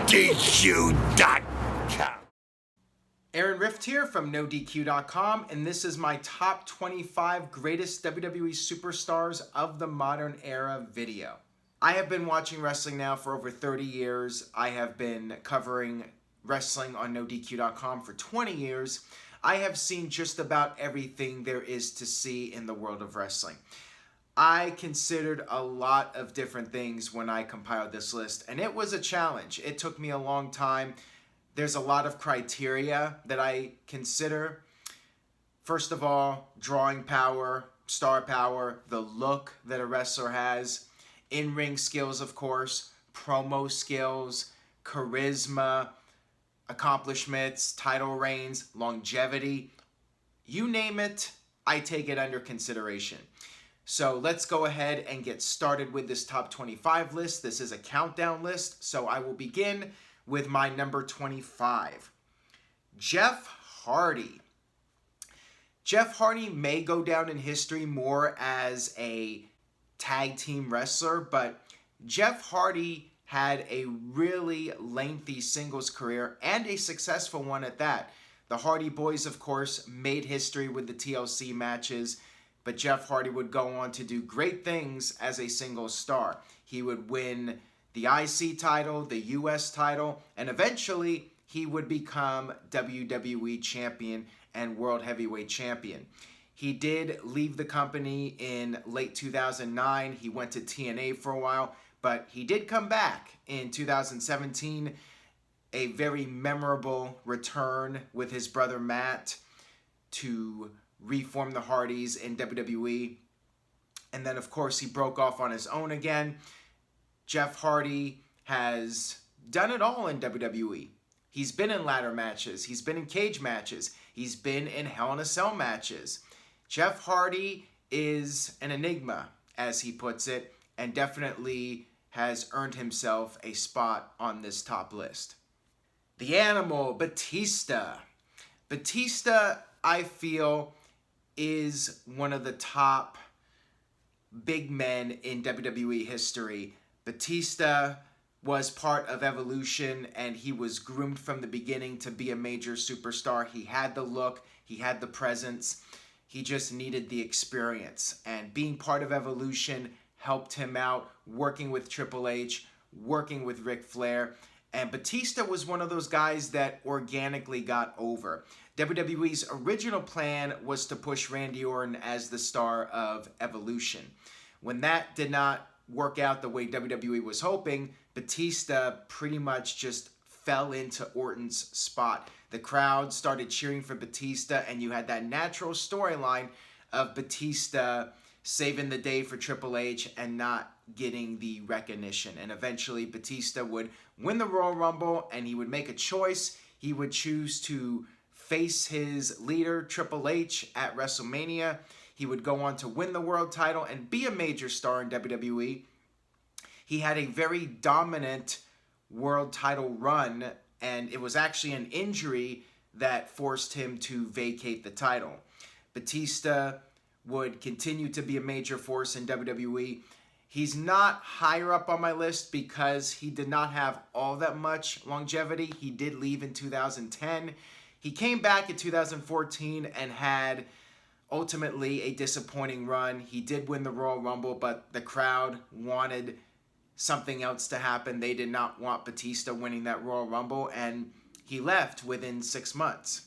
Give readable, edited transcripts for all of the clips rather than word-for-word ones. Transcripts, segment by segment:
NoDQ.com. Aaron Rift here from NoDQ.com, and this is my top 25 greatest WWE superstars of the modern era video. I have been watching wrestling now for over 30 years. I have been covering wrestling on NoDQ.com for 20 years. I have seen just about everything there is to see in the world of wrestling. I considered a lot of different things when I compiled this list, and it was a challenge. It took me a long time. There's a lot of criteria that I consider. First of all, drawing power, star power, the look that a wrestler has, in-ring skills, of course, promo skills, charisma, accomplishments, title reigns, longevity. You name it, I take it under consideration. So let's go ahead and get started with this top 25 list. This is a countdown list, so I will begin with my number 25. Jeff Hardy. Jeff Hardy may go down in history more as a tag team wrestler, but Jeff Hardy had a really lengthy singles career and a successful one at that. The Hardy Boys, of course, made history with the TLC matches, but Jeff Hardy would go on to do great things as a singles star. He would win the IC title, the US title, and eventually he would become WWE champion and World Heavyweight champion. He did leave the company in late 2009. He went to TNA for a while, but he did come back in 2017, a very memorable return with his brother Matt to reform the Hardys in WWE. And then, of course, he broke off on his own again. Jeff Hardy has done it all in WWE. He's been in ladder matches. He's been in cage matches. He's been in Hell in a Cell matches. Jeff Hardy is an enigma, as he puts it, and definitely has earned himself a spot on this top list. The Animal, Batista. Batista, I feel, is one of the top big men in WWE history. Batista was part of Evolution, and he was groomed from the beginning to be a major superstar. He had the look, he had the presence, he just needed the experience. And being part of Evolution helped him out, working with Triple H, working with Ric Flair. And Batista was one of those guys that organically got over. WWE's original plan was to push Randy Orton as the star of Evolution. When that did not work out the way WWE was hoping, Batista pretty much just fell into Orton's spot. The crowd started cheering for Batista, and you had that natural storyline of Batista saving the day for Triple H and not getting the recognition. And eventually Batista would win the Royal Rumble, and he would make a choice. He would choose to face his leader, Triple H, at WrestleMania. He would go on to win the world title and be a major star in WWE. He had a very dominant world title run, and it was actually an injury that forced him to vacate the title. Batista would continue to be a major force in WWE. He's not higher up on my list because he did not have all that much longevity. He did leave in 2010. He came back in 2014 and had ultimately a disappointing run. He did win the Royal Rumble, but the crowd wanted something else to happen. They did not want Batista winning that Royal Rumble, and he left within 6 months.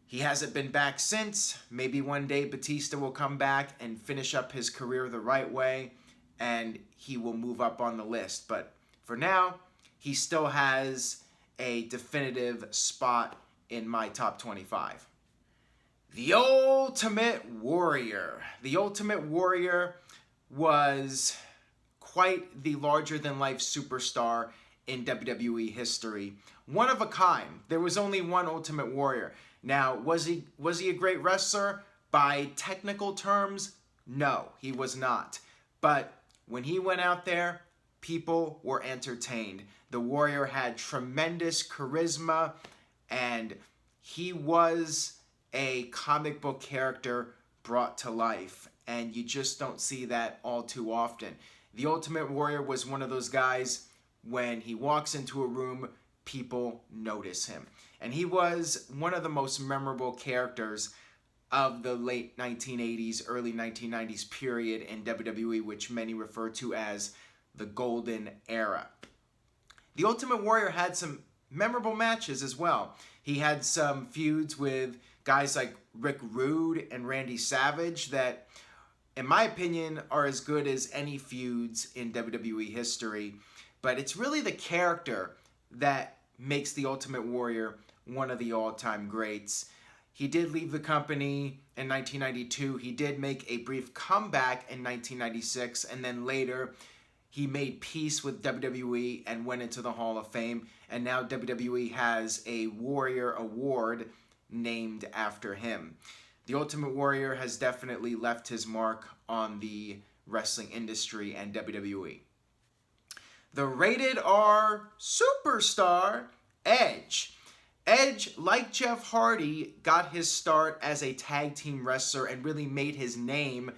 He hasn't been back since. Maybe one day Batista will come back and finish up his career the right way, and he will move up on the list. But for now, he still has a definitive spot in my top 25. The Ultimate Warrior. The Ultimate Warrior was quite the larger-than-life superstar in WWE history. One of a kind. There was only one Ultimate Warrior. Now, was he a great wrestler? By technical terms, no, he was not. But when he went out there, people were entertained. The Warrior had tremendous charisma, and he was a comic book character brought to life, and you just don't see that all too often. The Ultimate Warrior was one of those guys, when he walks into a room, people notice him. And he was one of the most memorable characters of the late 1980s, early 1990s period in WWE, which many refer to as the Golden Era. The Ultimate Warrior had some memorable matches as well. He had some feuds with guys like Rick Rude and Randy Savage that, in my opinion, are as good as any feuds in WWE history. But it's really the character that makes the Ultimate Warrior one of the all-time greats. He did leave the company in 1992. He did make a brief comeback in 1996, and then later he made peace with WWE and went into the Hall of Fame. And now WWE has a Warrior Award named after him. The Ultimate Warrior has definitely left his mark on the wrestling industry and WWE. The rated R superstar, Edge. Edge, like Jeff Hardy, got his start as a tag team wrestler and really made his name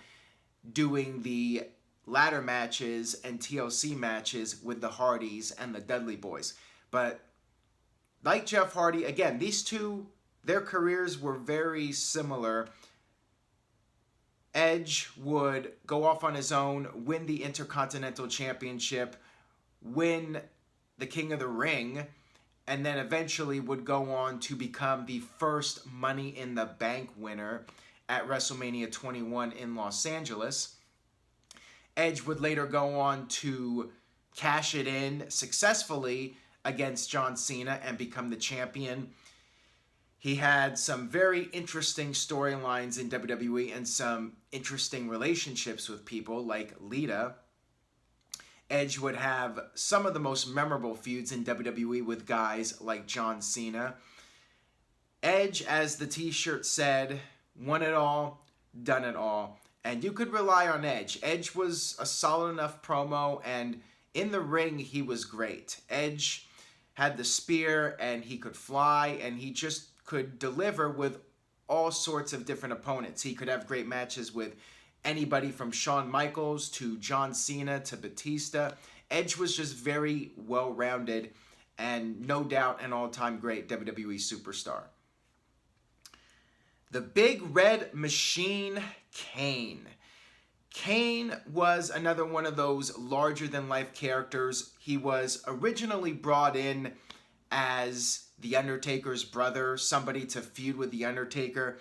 doing the ladder matches and TLC matches with the Hardys and the Dudley Boys. But like Jeff Hardy, again, these two, their careers were very similar. Edge would go off on his own, win the Intercontinental Championship, win the King of the Ring, and then eventually would go on to become the first Money in the Bank winner at WrestleMania 21 in Los Angeles. Edge would later go on to cash it in successfully against John Cena and become the champion. He had some very interesting storylines in WWE and some interesting relationships with people like Lita. Edge would have some of the most memorable feuds in WWE with guys like John Cena. Edge, as the t-shirt said, won it all, done it all. And you could rely on Edge. Edge was a solid enough promo, and in the ring, he was great. Edge had the spear, and he could fly, and he just could deliver with all sorts of different opponents. He could have great matches with anybody from Shawn Michaels to John Cena to Batista. Edge was just very well-rounded and no doubt an all-time great WWE superstar. The Big Red Machine, Kane. Kane was another one of those larger-than-life characters. He was originally brought in as The Undertaker's brother, somebody to feud with The Undertaker.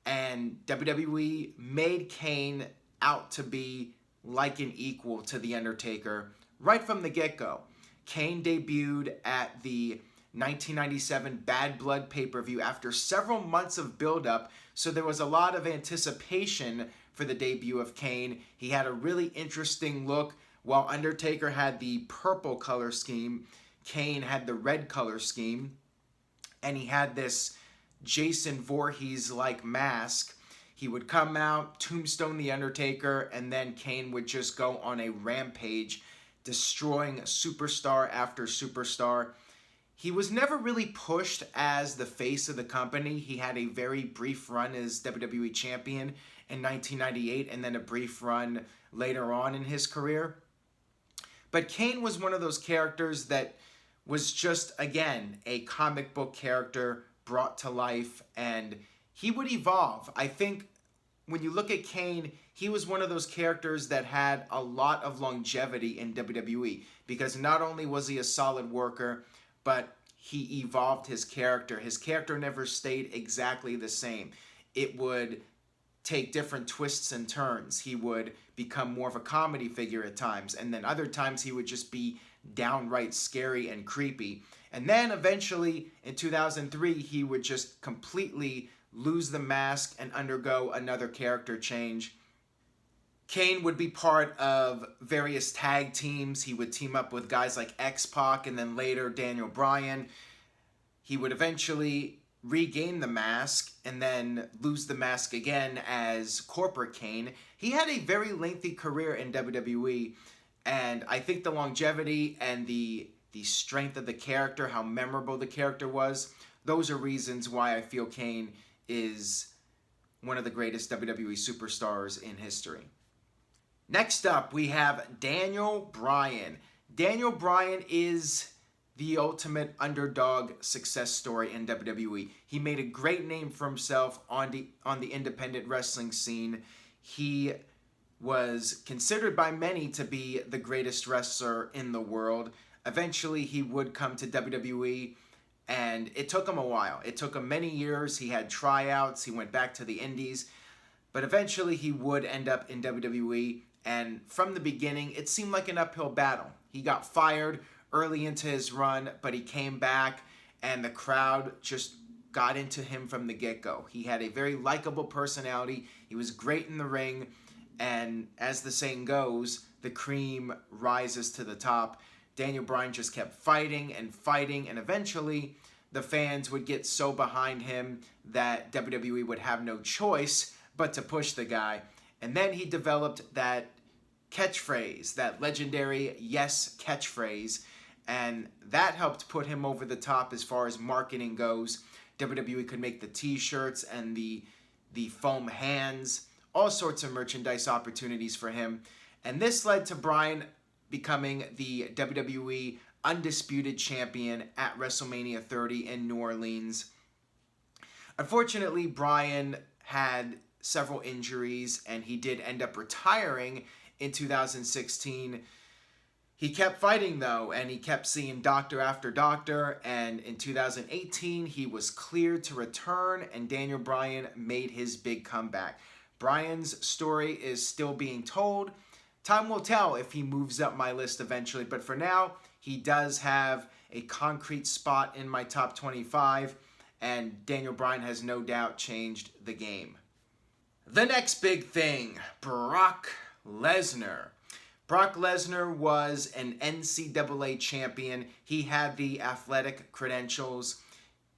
And WWE made Kane out to be like an equal to The Undertaker right from the get-go. Kane debuted at the 1997 Bad Blood pay-per-view after several months of build-up, so there was a lot of anticipation for the debut of Kane. He had a really interesting look. While Undertaker had the purple color scheme, Kane had the red color scheme, and he had this Jason Voorhees-like mask. He would come out, tombstone The Undertaker, and then Kane would just go on a rampage, destroying superstar after superstar. He was never really pushed as the face of the company. He had a very brief run as WWE champion in 1998, and then a brief run later on in his career. But Kane was one of those characters that was just, again, a comic book character brought to life, and he would evolve. I think when you look at Kane, he was one of those characters that had a lot of longevity in WWE, because not only was he a solid worker, but he evolved his character. His character never stayed exactly the same. It would take different twists and turns. He would become more of a comedy figure at times, and then other times he would just be downright scary and creepy. And then eventually in 2003, he would just completely lose the mask and undergo another character change. Kane would be part of various tag teams. He would team up with guys like X-Pac and then later Daniel Bryan. He would eventually regain the mask and then lose the mask again as Corporate Kane. He had a very lengthy career in WWE, and I think the longevity and the strength of the character, how memorable the character was, those are reasons why I feel Kane is one of the greatest WWE superstars in history. Next up, we have Daniel Bryan. Daniel Bryan is the ultimate underdog success story in WWE. He made a great name for himself on the independent wrestling scene. He was considered by many to be the greatest wrestler in the world. Eventually, he would come to WWE, and it took him a while. It took him many years. He had tryouts. He went back to the indies. But eventually, he would end up in WWE. And from the beginning, it seemed like an uphill battle. He got fired early into his run, but he came back, and the crowd just got into him from the get-go. He had a very likable personality. He was great in the ring. And as the saying goes, the cream rises to the top. Daniel Bryan just kept fighting, and eventually the fans would get so behind him that WWE would have no choice but to push the guy. And then he developed that catchphrase, that legendary yes catchphrase, and that helped put him over the top as far as marketing goes. WWE could make the t-shirts and the foam hands, all sorts of merchandise opportunities for him. And this led to Bryan becoming the WWE Undisputed Champion at WrestleMania 30 in New Orleans. Unfortunately, Bryan had several injuries, and he did end up retiring in 2016. He kept fighting, though, and he kept seeing doctor after doctor, and in 2018, he was cleared to return, and Daniel Bryan made his big comeback. Bryan's story is still being told. Time will tell if he moves up my list eventually, but for now, he does have a concrete spot in my top 25, and Daniel Bryan has no doubt changed the game. The next big thing, Brock Lesnar. Brock Lesnar was an NCAA champion. He had the athletic credentials.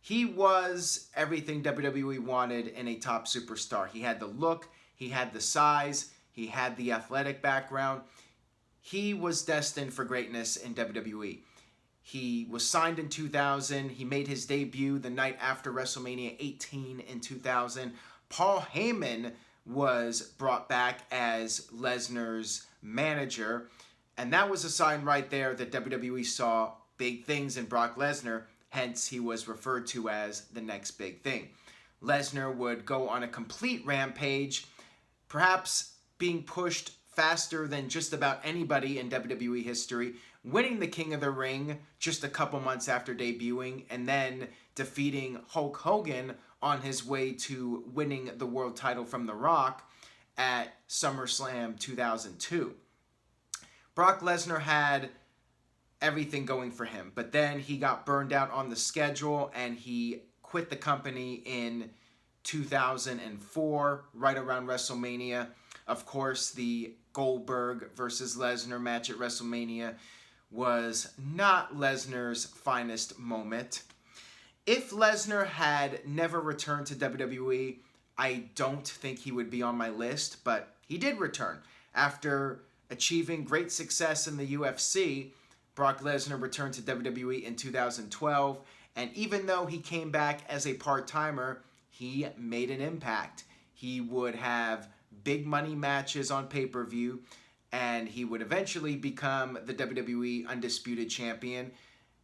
He was everything WWE wanted in a top superstar. He had the look, he had the size, he had the athletic background. He was destined for greatness in WWE. He was signed in 2000. He made his debut the night after WrestleMania 18 in 2000. Paul Heyman was brought back as Lesnar's manager, and that was a sign right there that WWE saw big things in Brock Lesnar, hence he was referred to as the next big thing. Lesnar would go on a complete rampage, perhaps being pushed faster than just about anybody in WWE history, winning the King of the Ring just a couple months after debuting, and then defeating Hulk Hogan on his way to winning the world title from The Rock at SummerSlam 2002. Brock Lesnar had everything going for him, but then he got burned out on the schedule and he quit the company in 2004, right around WrestleMania. Of course, the Goldberg versus Lesnar match at WrestleMania was not Lesnar's finest moment. If Lesnar had never returned to WWE, I don't think he would be on my list, but he did return. After achieving great success in the UFC, Brock Lesnar returned to WWE in 2012, and even though he came back as a part-timer, he made an impact. He would have big money matches on pay-per-view, and he would eventually become the WWE Undisputed Champion.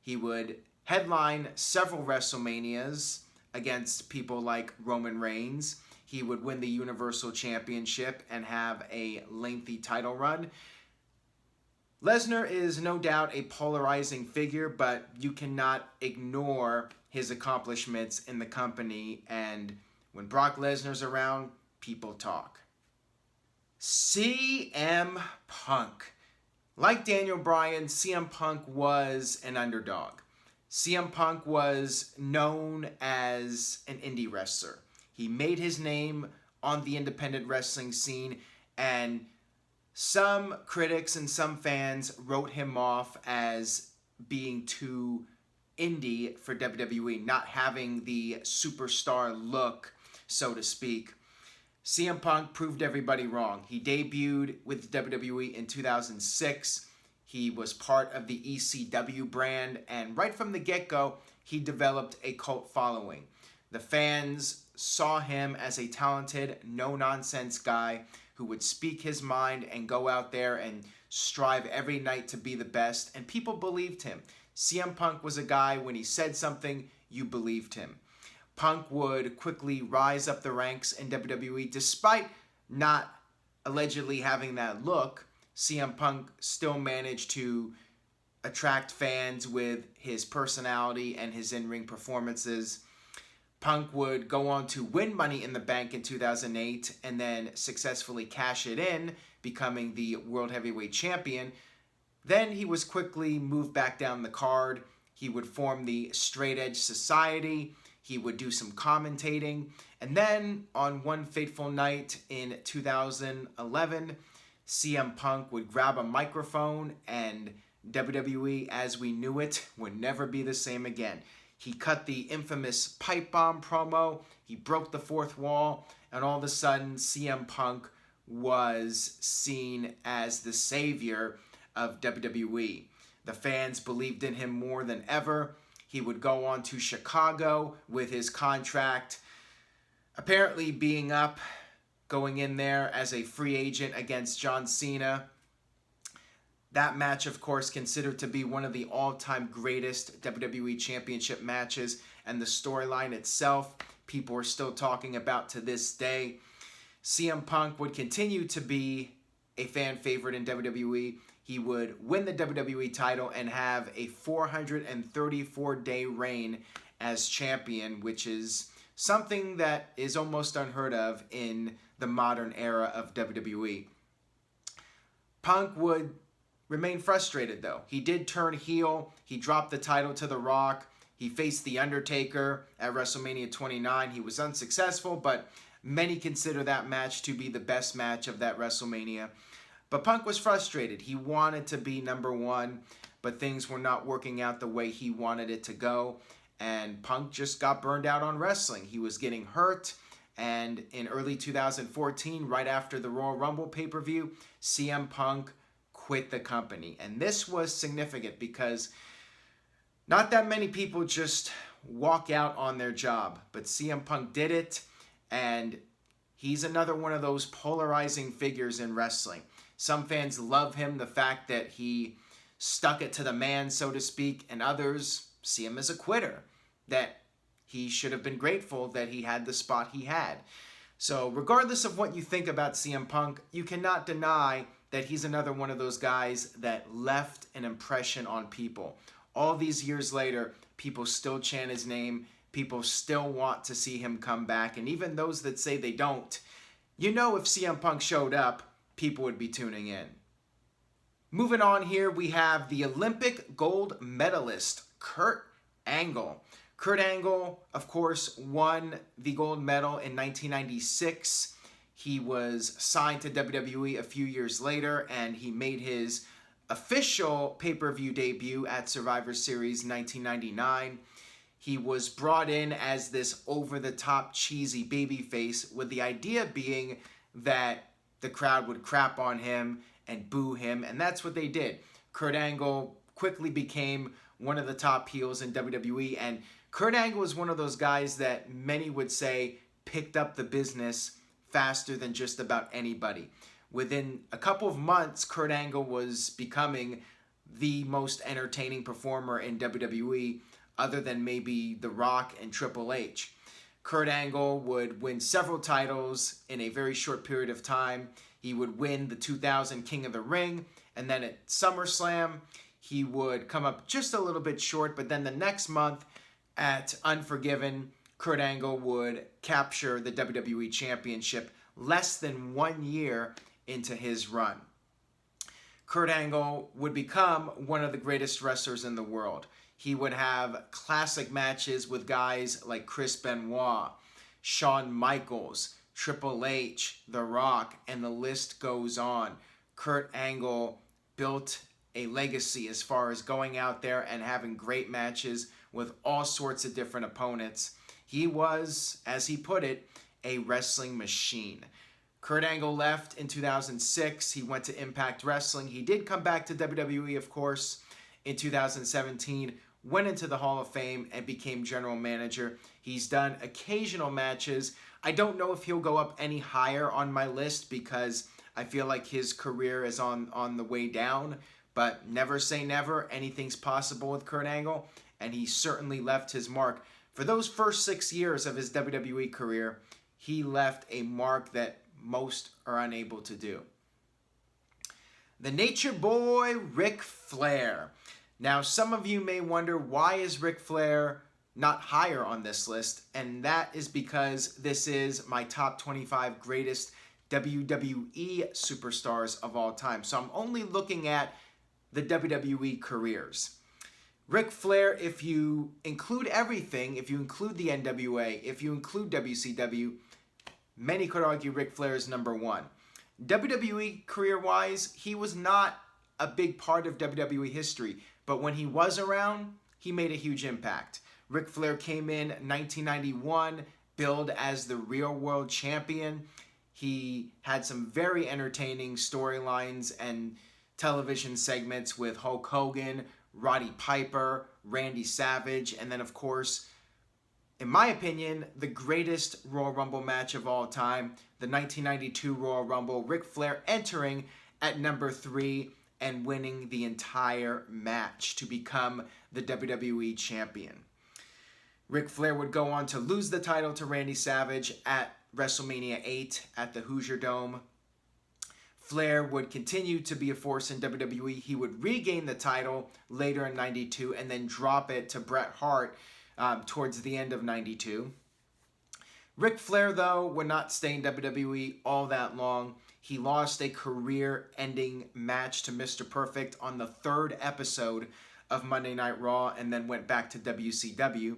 He would headline several WrestleManias against people like Roman Reigns. He would win the Universal Championship and have a lengthy title run. Lesnar is no doubt a polarizing figure, but you cannot ignore his accomplishments in the company, and when Brock Lesnar's around, people talk. CM Punk. Like Daniel Bryan, CM Punk was an underdog. CM Punk was known as an indie wrestler. He made his name on the independent wrestling scene, and some critics and some fans wrote him off as being too indie for WWE, not having the superstar look, so to speak. CM Punk proved everybody wrong. He debuted with WWE in 2006. He was part of the ECW brand, and right from the get-go, he developed a cult following. The fans saw him as a talented, no-nonsense guy who would speak his mind and go out there and strive every night to be the best, and people believed him. CM Punk was a guy, when he said something, you believed him. Punk would quickly rise up the ranks in WWE. Despite not allegedly having that look, CM Punk still managed to attract fans with his personality and his in-ring performances. Punk would go on to win Money in the Bank in 2008 and then successfully cash it in, becoming the World Heavyweight Champion. Then he was quickly moved back down the card. He would form the Straight Edge Society. He would do some commentating. And then on one fateful night in 2011, CM Punk would grab a microphone, and WWE as we knew it would never be the same again. He cut the infamous pipe bomb promo. He broke the fourth wall. And all of a sudden, CM Punk was seen as the savior of WWE. The fans believed in him more than ever. He would go on to Chicago with his contract apparently being up, going in there as a free agent against John Cena. That match, of course, considered to be one of the all-time greatest WWE Championship matches, and the storyline itself, people are still talking about to this day. CM Punk would continue to be a fan favorite in WWE. He would win the WWE title and have a 434-day reign as champion, which is something that is almost unheard of in the modern era of WWE. Punk would remain frustrated, though. He did turn heel. He dropped the title to The Rock. He faced The Undertaker at WrestleMania 29. He was unsuccessful, but many consider that match to be the best match of that WrestleMania. But Punk was frustrated. He wanted to be number one, but things were not working out the way he wanted it to go. And Punk just got burned out on wrestling. He was getting hurt. And in early 2014, right after the Royal Rumble pay-per-view, CM Punk quit the company. And this was significant because not that many people just walk out on their job. But CM Punk did it, and he's another one of those polarizing figures in wrestling. Some fans love him, the fact that he stuck it to the man, so to speak, and others see him as a quitter, that he should have been grateful that he had the spot he had. So regardless of what you think about CM Punk, you cannot deny that he's another one of those guys that left an impression on people. All these years later, people still chant his name. People still want to see him come back. And even those that say they don't, you know, if CM Punk showed up, people would be tuning in. Moving on here, we have the Olympic gold medalist, Kurt Angle. Kurt Angle, of course, won the gold medal in 1996. He was signed to WWE a few years later, and he made his official pay-per-view debut at Survivor Series 1999. He was brought in as this over-the-top cheesy babyface, with the idea being that the crowd would crap on him and boo him, and that's what they did. Kurt Angle quickly became one of the top heels in WWE, and Kurt Angle is one of those guys that many would say picked up the business faster than just about anybody. Within a couple of months, Kurt Angle was becoming the most entertaining performer in WWE, other than maybe The Rock and Triple H. Kurt Angle would win several titles in a very short period of time. He would win the 2000 King of the Ring, and then at SummerSlam, he would come up just a little bit short, but then the next month at Unforgiven, Kurt Angle would capture the WWE Championship less than 1 year into his run. Kurt Angle would become one of the greatest wrestlers in the world. He would have classic matches with guys like Chris Benoit, Shawn Michaels, Triple H, The Rock, and the list goes on. Kurt Angle built a legacy as far as going out there and having great matches with all sorts of different opponents. He was, as he put it, a wrestling machine. Kurt Angle left in 2006. He went to Impact Wrestling. He did come back to WWE, of course, in 2017, went into the Hall of Fame and became general manager. He's done occasional matches. I don't know if he'll go up any higher on my list because I feel like his career is on the way down, but never say never. Anything's possible with Kurt Angle, and he certainly left his mark. For those first 6 years of his WWE career, he left a mark that most are unable to do. The Nature Boy, Ric Flair. Now, some of you may wonder, why is Ric Flair not higher on this list? And that is because this is my top 25 greatest WWE superstars of all time. So I'm only looking at the WWE careers. Ric Flair, if you include everything, if you include the NWA, if you include WCW, many could argue Ric Flair is number one. WWE career-wise, he was not a big part of WWE history, but when he was around, he made a huge impact. Ric Flair came in 1991, billed as the real world champion. He had some very entertaining storylines and television segments with Hulk Hogan, Roddy Piper, Randy Savage, and then, of course, in my opinion, the greatest Royal Rumble match of all time, the 1992 Royal Rumble, Ric Flair entering at number 3 and winning the entire match to become the WWE champion. Ric Flair would go on to lose the title to Randy Savage at WrestleMania 8 at the Hoosier Dome. Flair would continue to be a force in WWE. He would regain the title later in 92 and then drop it to Bret Hart towards the end of 92. Ric Flair, though, would not stay in WWE all that long. He lost a career-ending match to Mr. Perfect on the 3rd episode of Monday Night Raw and then went back to WCW.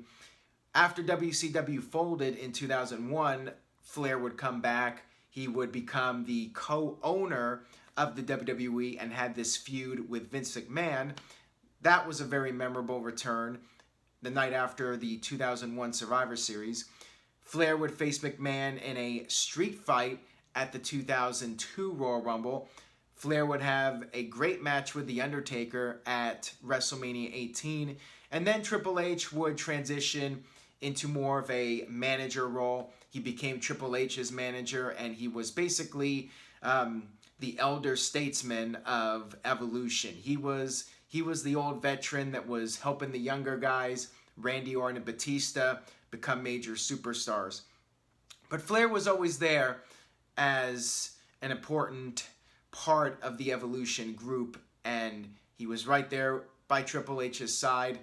After WCW folded in 2001, Flair would come back. He would become the co-owner of the WWE and had this feud with Vince McMahon. That was a very memorable return. The night after the 2001 Survivor Series, Flair would face McMahon in a street fight at the 2002 Royal Rumble. Flair would have a great match with The Undertaker at WrestleMania 18. And then Triple H would transition into more of a manager role. He became Triple H's manager, and he was basically the elder statesman of Evolution. He was the old veteran that was helping the younger guys, Randy Orton and Batista, become major superstars. But Flair was always there as an important part of the Evolution group, and he was right there by Triple H's side.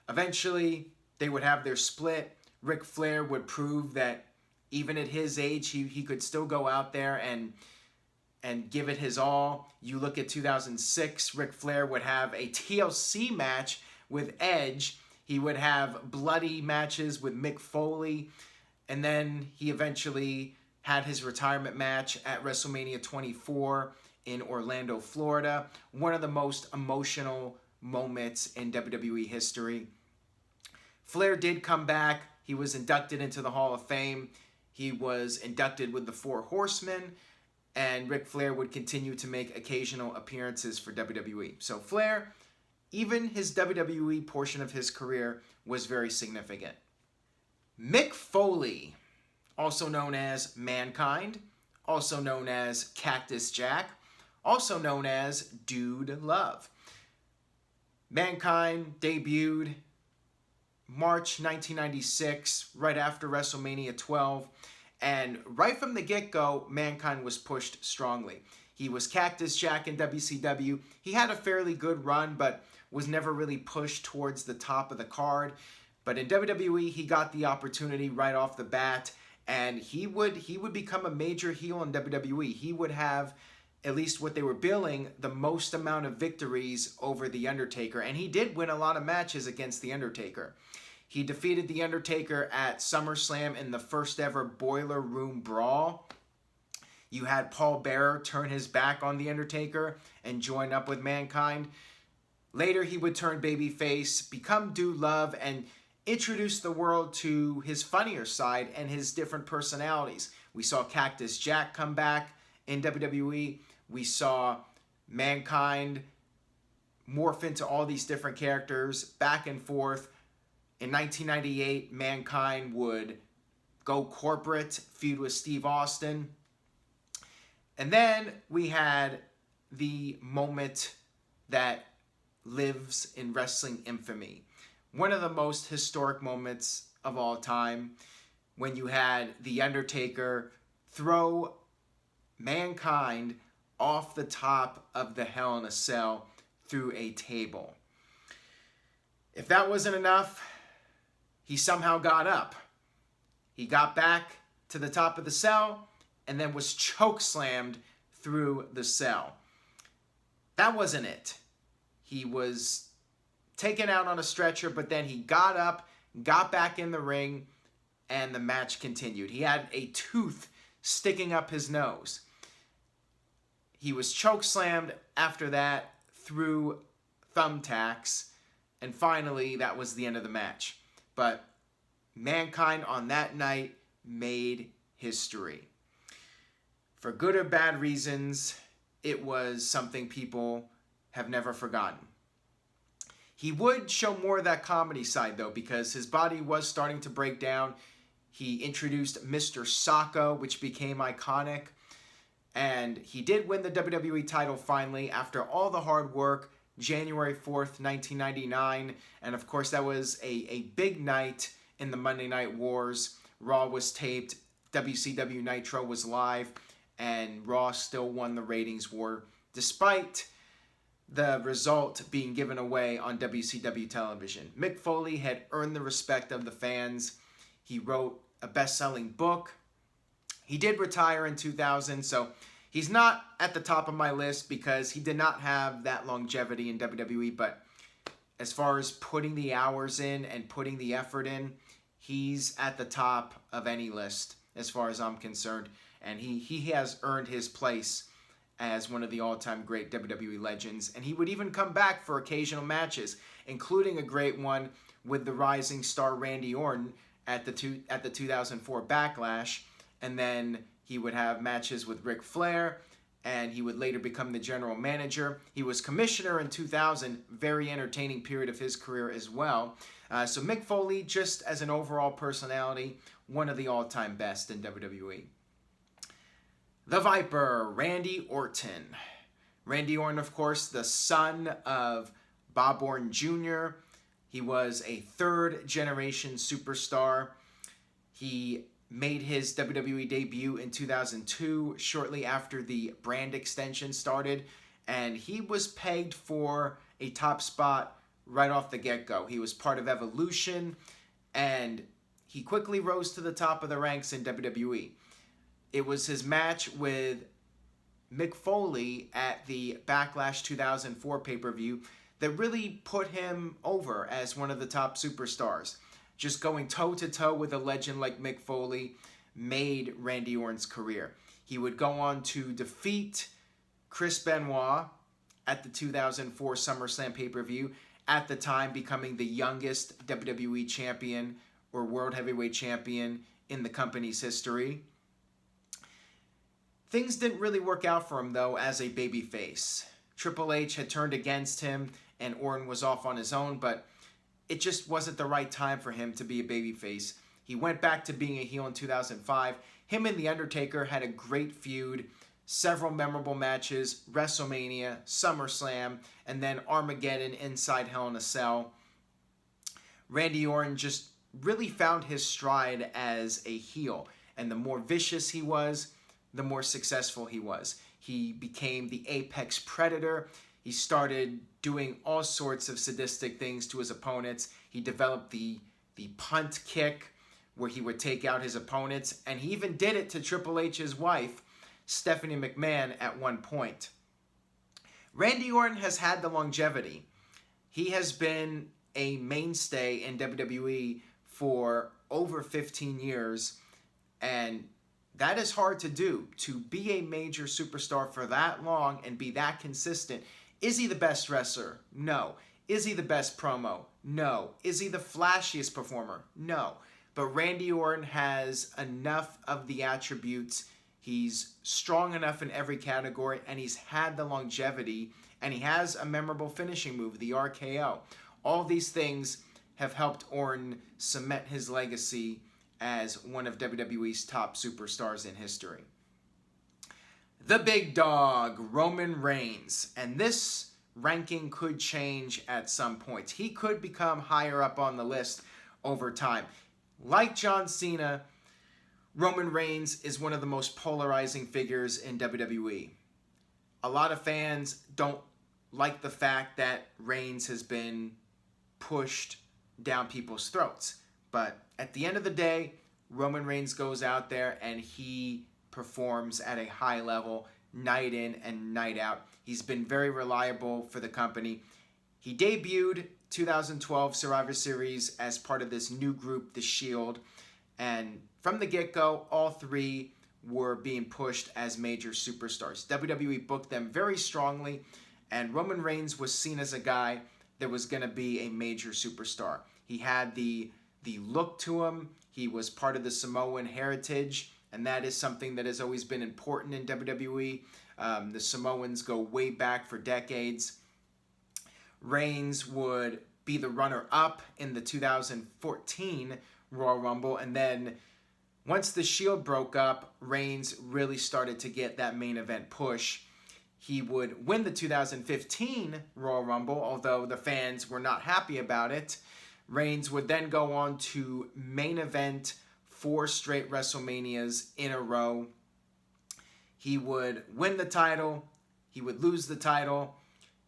Eventually, they would have their split. Ric Flair would prove that even at his age, he could still go out there and give it his all. You look at 2006, Ric Flair would have a TLC match with Edge. He would have bloody matches with Mick Foley. And then he eventually had his retirement match at WrestleMania 24 in Orlando, Florida. One of the most emotional moments in WWE history. Flair did come back. He was inducted into the Hall of Fame. He was inducted with the Four Horsemen. And Ric Flair would continue to make occasional appearances for WWE. So Flair, even his WWE portion of his career, was very significant. Mick Foley, also known as Mankind, also known as Cactus Jack, also known as Dude Love. Mankind debuted March 1996, right after WrestleMania 12. And right from the get-go, Mankind was pushed strongly. He was Cactus Jack in WCW. He had a fairly good run, but was never really pushed towards the top of the card. But in WWE, he got the opportunity right off the bat, and he would become a major heel in WWE. He would have, at least what they were billing, the most amount of victories over The Undertaker. And he did win a lot of matches against The Undertaker. He defeated The Undertaker at SummerSlam in the first ever Boiler Room Brawl. You had Paul Bearer turn his back on The Undertaker and join up with Mankind. Later, he would turn babyface, become Dude Love, and introduce the world to his funnier side and his different personalities. We saw Cactus Jack come back in WWE. We saw Mankind morph into all these different characters, back and forth. In 1998, Mankind would go corporate, feud with Steve Austin. And then we had the moment that lives in wrestling infamy. One of the most historic moments of all time, when you had The Undertaker throw Mankind off the top of the Hell in a Cell through a table. If that wasn't enough, he somehow got up. He got back to the top of the cell and then was chokeslammed through the cell. That wasn't it. He was taken out on a stretcher, but then he got up, got back in the ring, and the match continued. He had a tooth sticking up his nose. He was chokeslammed after that through thumbtacks, and finally that was the end of the match. But Mankind on that night made history. For good or bad reasons, it was something people have never forgotten. He would show more of that comedy side, though, because his body was starting to break down. He introduced Mr. Socko, which became iconic. And he did win the WWE title finally after all the hard work, January 4th, 1999. And of course, that was a big night in the Monday Night Wars. Raw was taped, WCW Nitro was live, and Raw still won the ratings war, despite the result being given away on WCW television. Mick Foley had earned the respect of the fans. He wrote a best-selling book. He did retire in 2000, so he's not at the top of my list because he did not have that longevity in WWE, but as far as putting the hours in and putting the effort in, he's at the top of any list as far as I'm concerned, and he has earned his place as one of the all-time great WWE legends, and he would even come back for occasional matches, including a great one with the rising star Randy Orton at the 2004 Backlash, and then he would have matches with Ric Flair, and he would later become the general manager. He was commissioner in 2000, very entertaining period of his career as well. So Mick Foley, just as an overall personality, one of the all-time best in WWE. The Viper, Randy Orton. Randy Orton, of course, the son of Bob Orton Jr. He was a third-generation superstar. He made his WWE debut in 2002, shortly after the brand extension started, and he was pegged for a top spot right off the get-go. He was part of Evolution, and he quickly rose to the top of the ranks in WWE. It was his match with Mick Foley at the Backlash 2004 pay-per-view that really put him over as one of the top superstars. Just going toe-to-toe with a legend like Mick Foley made Randy Orton's career. He would go on to defeat Chris Benoit at the 2004 SummerSlam pay-per-view, at the time becoming the youngest WWE champion or World Heavyweight Champion in the company's history. Things didn't really work out for him, though, as a babyface. Triple H had turned against him, and Orton was off on his own, but it just wasn't the right time for him to be a babyface. He went back to being a heel in 2005. Him and The Undertaker had a great feud, several memorable matches, WrestleMania, SummerSlam, and then Armageddon inside Hell in a Cell. Randy Orton just really found his stride as a heel, and the more vicious he was, the more successful he was. He became the apex predator. He started doing all sorts of sadistic things to his opponents. He developed the punt kick, where he would take out his opponents, and he even did it to Triple H's wife, Stephanie McMahon, at one point. Randy Orton has had the longevity. He has been a mainstay in WWE for over 15 years, and that is hard to do. To be a major superstar for that long and be that consistent. Is he the best wrestler? No. Is he the best promo? No. Is he the flashiest performer? No. But Randy Orton has enough of the attributes. He's strong enough in every category, and he's had the longevity, and he has a memorable finishing move, the RKO. All these things have helped Orton cement his legacy as one of WWE's top superstars in history. The big dog, Roman Reigns. And this ranking could change at some point. He could become higher up on the list over time. Like John Cena, Roman Reigns is one of the most polarizing figures in WWE. A lot of fans don't like the fact that Reigns has been pushed down people's throats. But at the end of the day, Roman Reigns goes out there and he performs at a high level night in and night out. He's been very reliable for the company. He debuted 2012 Survivor Series as part of this new group, The Shield. And from the get-go, all three were being pushed as major superstars. WWE booked them very strongly, and Roman Reigns was seen as a guy that was going to be a major superstar. He had the look to him. He was part of the Samoan heritage, and that is something that has always been important in WWE. The Samoans go way back for decades. Reigns would be the runner-up in the 2014 Royal Rumble, and then once the Shield broke up, Reigns really started to get that main event push. He would win the 2015 Royal Rumble, although the fans were not happy about it. Reigns would then go on to main event 4 straight WrestleManias in a row. He would win the title, he would lose the title,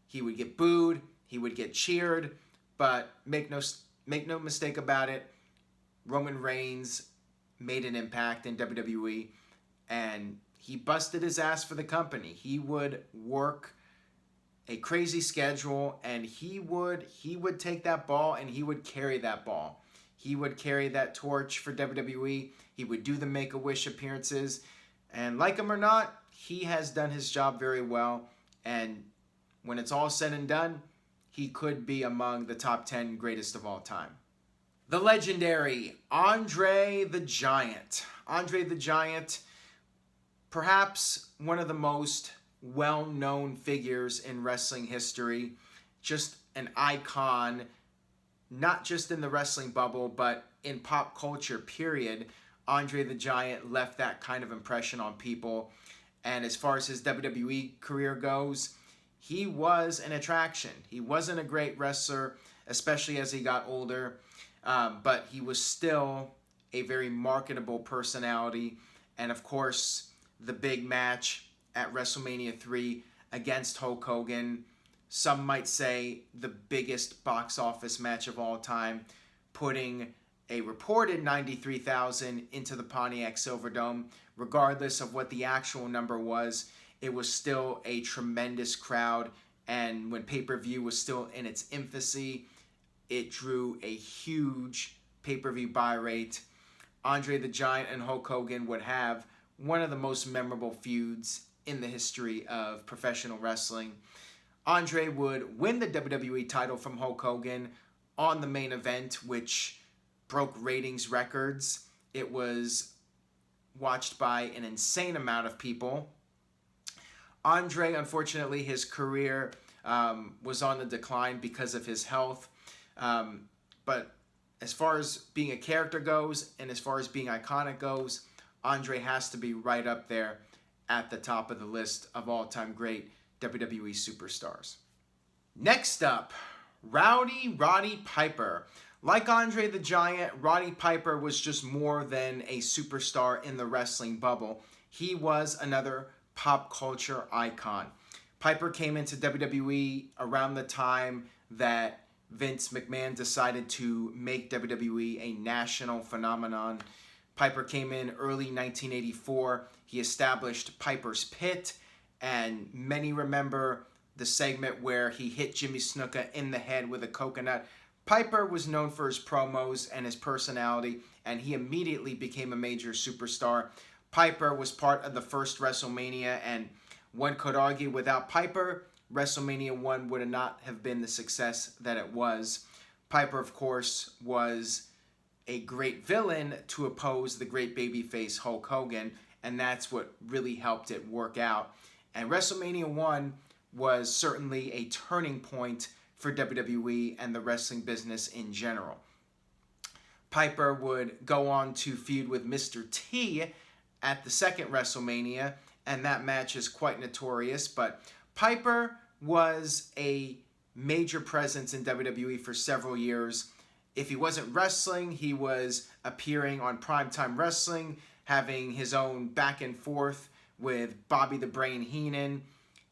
he would get booed, he would get cheered, but make no mistake about it, Roman Reigns made an impact in WWE, and he busted his ass for the company. He would work a crazy schedule, and he would take that ball and he would carry that ball. He would carry that torch for WWE. He would do the Make-A-Wish appearances, and like him or not, he has done his job very well, and when it's all said and done, he could be among the top 10 greatest of all time. The legendary Andre the Giant. Andre the Giant, perhaps one of the most well-known figures in wrestling history. Just an icon, not just in the wrestling bubble, but in pop culture, period. Andre the Giant left that kind of impression on people. And as far as his WWE career goes, he was an attraction. He wasn't a great wrestler, especially as he got older. But he was still a very marketable personality. And of course, the big match at WrestleMania 3 against Hulk Hogan. Some might say the biggest box office match of all time, putting a reported 93,000 into the Pontiac Silverdome. Regardless of what the actual number was, it was still a tremendous crowd. And when pay-per-view was still in its infancy, it drew a huge pay-per-view buy rate. Andre the Giant and Hulk Hogan would have one of the most memorable feuds in the history of professional wrestling. Andre would win the WWE title from Hulk Hogan on the main event, which broke ratings records. It was watched by an insane amount of people. Andre, unfortunately, his career was on the decline because of his health. But as far as being a character goes, and as far as being iconic goes, Andre has to be right up there at the top of the list of all-time great WWE superstars. Next up, Roddy Piper. Like Andre the Giant, Roddy Piper was just more than a superstar in the wrestling bubble. He was another pop culture icon. Piper came into WWE around the time that Vince McMahon decided to make WWE a national phenomenon. Piper came in early 1984. He established Piper's Pit, and many remember the segment where he hit Jimmy Snuka in the head with a coconut. Piper was known for his promos and his personality, and he immediately became a major superstar. Piper was part of the first WrestleMania, and one could argue without Piper, WrestleMania 1 would not have been the success that it was. Piper, of course, was a great villain to oppose the great babyface Hulk Hogan, and that's what really helped it work out. And WrestleMania 1 was certainly a turning point for WWE and the wrestling business in general. Piper would go on to feud with Mr. T at the second WrestleMania, and that match is quite notorious. But Piper was a major presence in WWE for several years. If he wasn't wrestling, he was appearing on Primetime Wrestling, having his own back and forth with Bobby the Brain Heenan.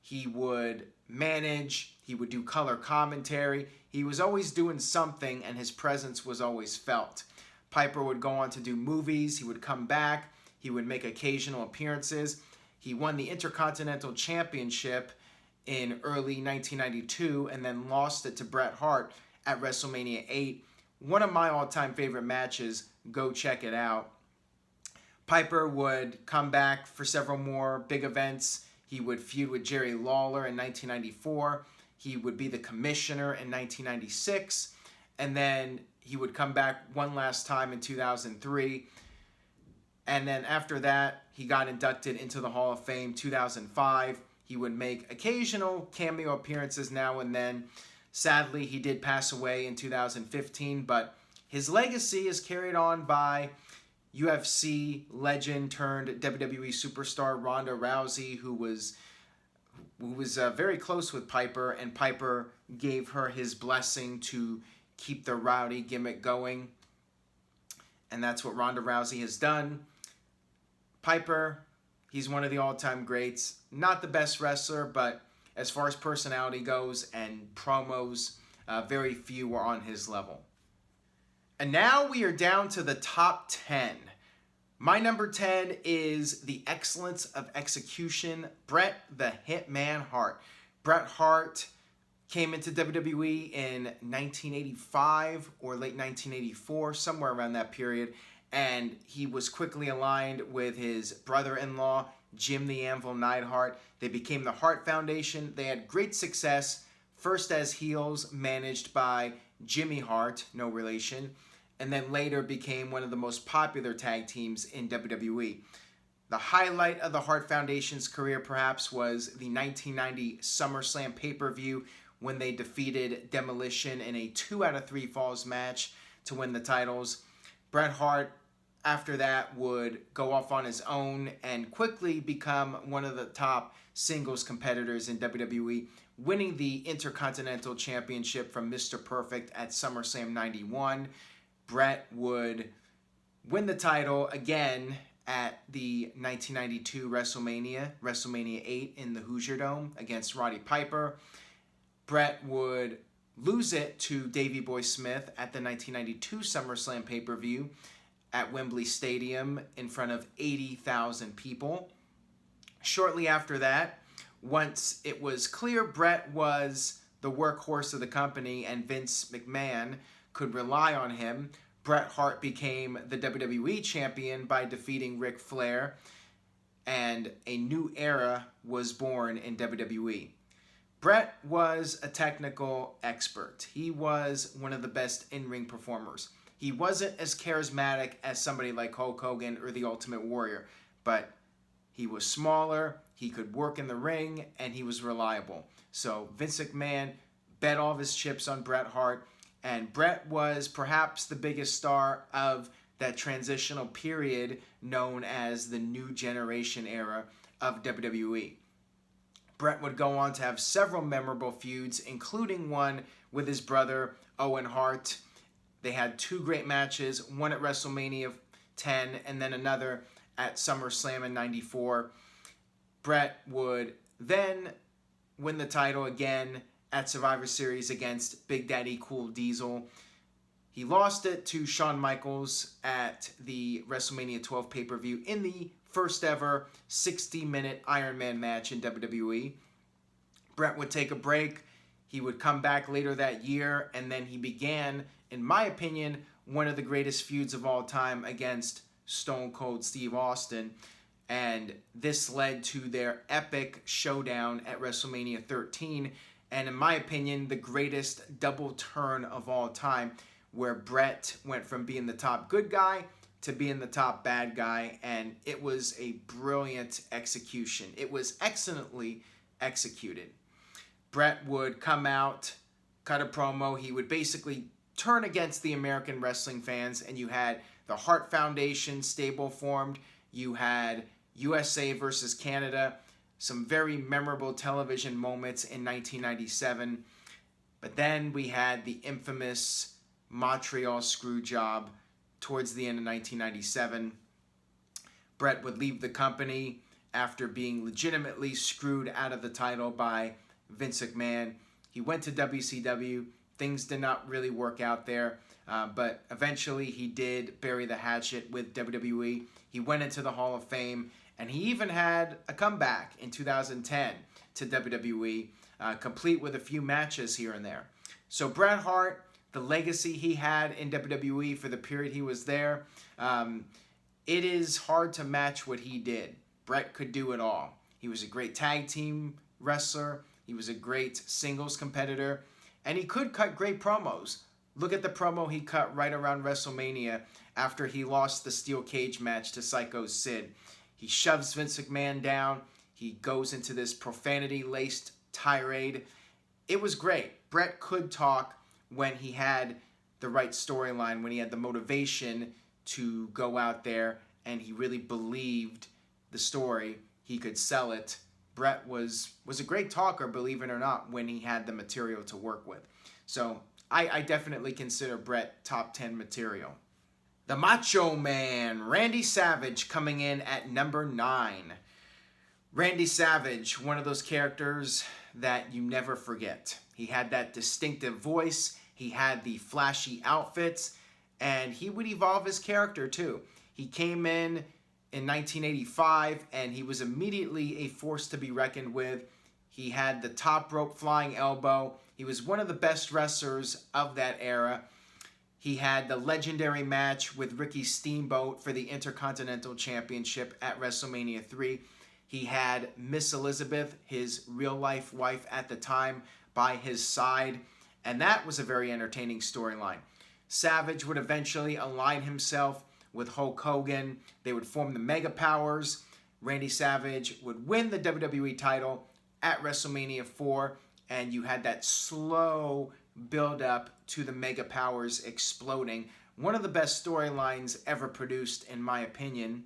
He would manage, he would do color commentary. He was always doing something, and his presence was always felt. Piper would go on to do movies. He would come back. He would make occasional appearances. He won the Intercontinental Championship in early 1992 and then lost it to Bret Hart at WrestleMania 8. One of my all-time favorite matches. Go check it out. Piper would come back for several more big events. He would feud with Jerry Lawler in 1994. He would be the commissioner in 1996. And then he would come back one last time in 2003. And then after that, he got inducted into the Hall of Fame 2005. He would make occasional cameo appearances now and then. Sadly, he did pass away in 2015, but his legacy is carried on by UFC legend turned WWE superstar Ronda Rousey, who was very close with Piper, and Piper gave her his blessing to keep the rowdy gimmick going. And that's what Ronda Rousey has done. Piper, he's one of the all-time greats. Not the best wrestler, but as far as personality goes and promos, very few were on his level. And now we are down to the top 10. My number 10 is the excellence of execution, Bret the Hitman Hart. Bret Hart came into WWE in 1985 or late 1984, somewhere around that period, and he was quickly aligned with his brother-in-law, Jim the Anvil Neidhart. They became the Hart Foundation. They had great success, first as heels managed by Jimmy Hart, no relation, and then later became one of the most popular tag teams in WWE. The highlight of the Hart Foundation's career perhaps was the 1990 SummerSlam pay-per-view when they defeated Demolition in a 2 out of 3 falls match to win the titles. Bret Hart, after that, would go off on his own and quickly become one of the top singles competitors in WWE, winning the Intercontinental Championship from Mr. Perfect at SummerSlam 91. Bret would win the title again at the 1992 WrestleMania 8 in the Hoosier Dome against Roddy Piper. Bret would lose it to Davey Boy Smith at the 1992 SummerSlam pay-per-view at Wembley Stadium in front of 80,000 people. Shortly after that, once it was clear Bret was the workhorse of the company and Vince McMahon could rely on him, Bret Hart became the WWE champion by defeating Ric Flair, and a new era was born in WWE. Bret was a technical expert. He was one of the best in-ring performers. He wasn't as charismatic as somebody like Hulk Hogan or the Ultimate Warrior, but he was smaller, he could work in the ring, and he was reliable. So Vince McMahon bet all of his chips on Bret Hart, and Bret was perhaps the biggest star of that transitional period known as the New Generation era of WWE. Bret would go on to have several memorable feuds, including one with his brother Owen Hart. They had 2 great matches, one at WrestleMania 10 and then another at SummerSlam in 94. Bret would then win the title again at Survivor Series against Big Daddy Cool Diesel. He lost it to Shawn Michaels at the WrestleMania 12 pay-per-view in the first ever 60-minute Iron Man match in WWE. Bret would take a break. He would come back later that year, and then he began, in my opinion, one of the greatest feuds of all time against Stone Cold Steve Austin. And this led to their epic showdown at WrestleMania 13, and in my opinion, the greatest double turn of all time, where Bret went from being the top good guy to being the top bad guy, and it was a brilliant execution. It was excellently executed. Bret would come out, cut a promo. He would basically turn against the American wrestling fans, and you had the Hart Foundation stable formed. You had USA versus Canada, some very memorable television moments in 1997. But then we had the infamous Montreal Screwjob towards the end of 1997. Bret would leave the company after being legitimately screwed out of the title by Vince McMahon. He went to WCW. Things did not really work out there, but eventually he did bury the hatchet with WWE. He went into the Hall of Fame, and he even had a comeback in 2010 to WWE, complete with a few matches here and there. So Bret Hart, the legacy he had in WWE for the period he was there, it is hard to match what he did. Bret could do it all. He was a great tag team wrestler. He was a great singles competitor. And he could cut great promos. Look at the promo he cut right around WrestleMania after he lost the steel cage match to Psycho Sid. He shoves Vince McMahon down. He goes into this profanity-laced tirade. It was great. Bret could talk when he had the right storyline, when he had the motivation to go out there and he really believed the story. He could sell it. Bret was a great talker, believe it or not, when he had the material to work with. So I definitely consider Bret top 10 material. The Macho Man, Randy Savage, coming in at number 9. Randy Savage, one of those characters that you never forget. He had that distinctive voice. He had the flashy outfits. And he would evolve his character too. He came in 1985, and he was immediately a force to be reckoned with. He had the top rope flying elbow. He was one of the best wrestlers of that era. He had the legendary match with Ricky Steamboat for the Intercontinental Championship at WrestleMania 3. He had Miss Elizabeth, his real-life wife at the time, by his side. And that was a very entertaining storyline. Savage would eventually align himself with Hulk Hogan. They would form the Mega Powers. Randy Savage would win the WWE title at WrestleMania 4, and you had that slow build-up to the Mega Powers exploding. One of the best storylines ever produced, in my opinion.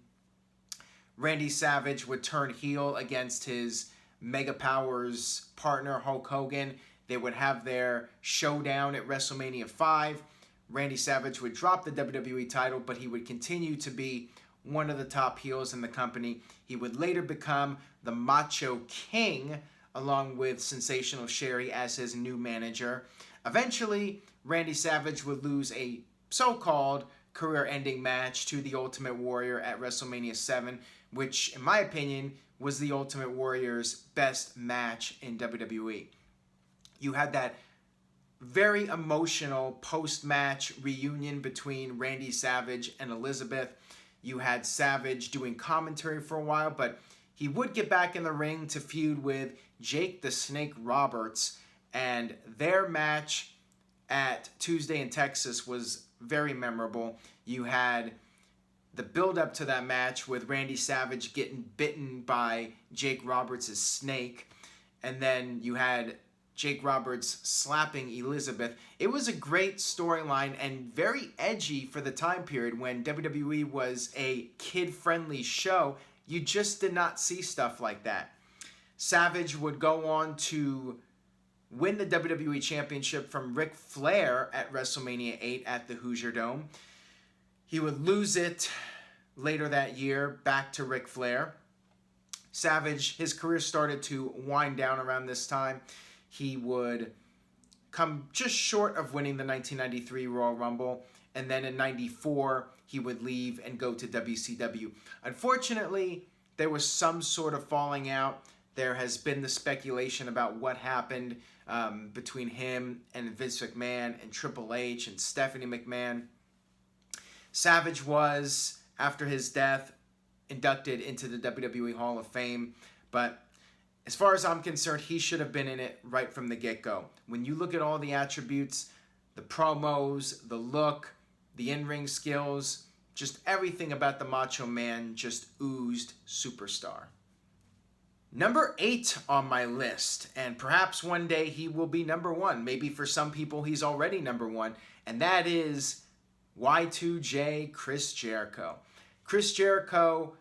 Randy Savage would turn heel against his Mega Powers partner, Hulk Hogan. They would have their showdown at WrestleMania 5. Randy Savage would drop the WWE title, but he would continue to be one of the top heels in the company. He would later become the Macho King, along with Sensational Sherry as his new manager. Eventually, Randy Savage would lose a so-called career-ending match to the Ultimate Warrior at WrestleMania 7, which, in my opinion, was the Ultimate Warrior's best match in WWE. You had that very emotional post-match reunion between Randy Savage and Elizabeth. You had Savage doing commentary for a while, but he would get back in the ring to feud with Jake the Snake Roberts, and their match at Tuesday in Texas was very memorable. You had the build-up to that match with Randy Savage getting bitten by Jake Roberts' snake, and then you had Jake Roberts slapping Elizabeth. It was a great storyline and very edgy for the time period when WWE was a kid-friendly show. You just did not see stuff like that. Savage would go on to win the WWE Championship from Ric Flair at WrestleMania 8 at the Hoosier Dome. He would lose it later that year back to Ric Flair. Savage, his career started to wind down around this time. He would come just short of winning the 1993 Royal Rumble, and then in 94, he would leave and go to WCW. Unfortunately, there was some sort of falling out. There has been the speculation about what happened between him and Vince McMahon and Triple H and Stephanie McMahon. Savage was, after his death, inducted into the WWE Hall of Fame, but as far as I'm concerned, he should have been in it right from the get-go. When you look at all the attributes, the promos, the look, the in-ring skills, just everything about the Macho Man just oozed superstar. Number 8 on my list, and perhaps one day he will be number 1. Maybe for some people he's already number 1, and that is Y2J Chris Jericho. Chris Jericho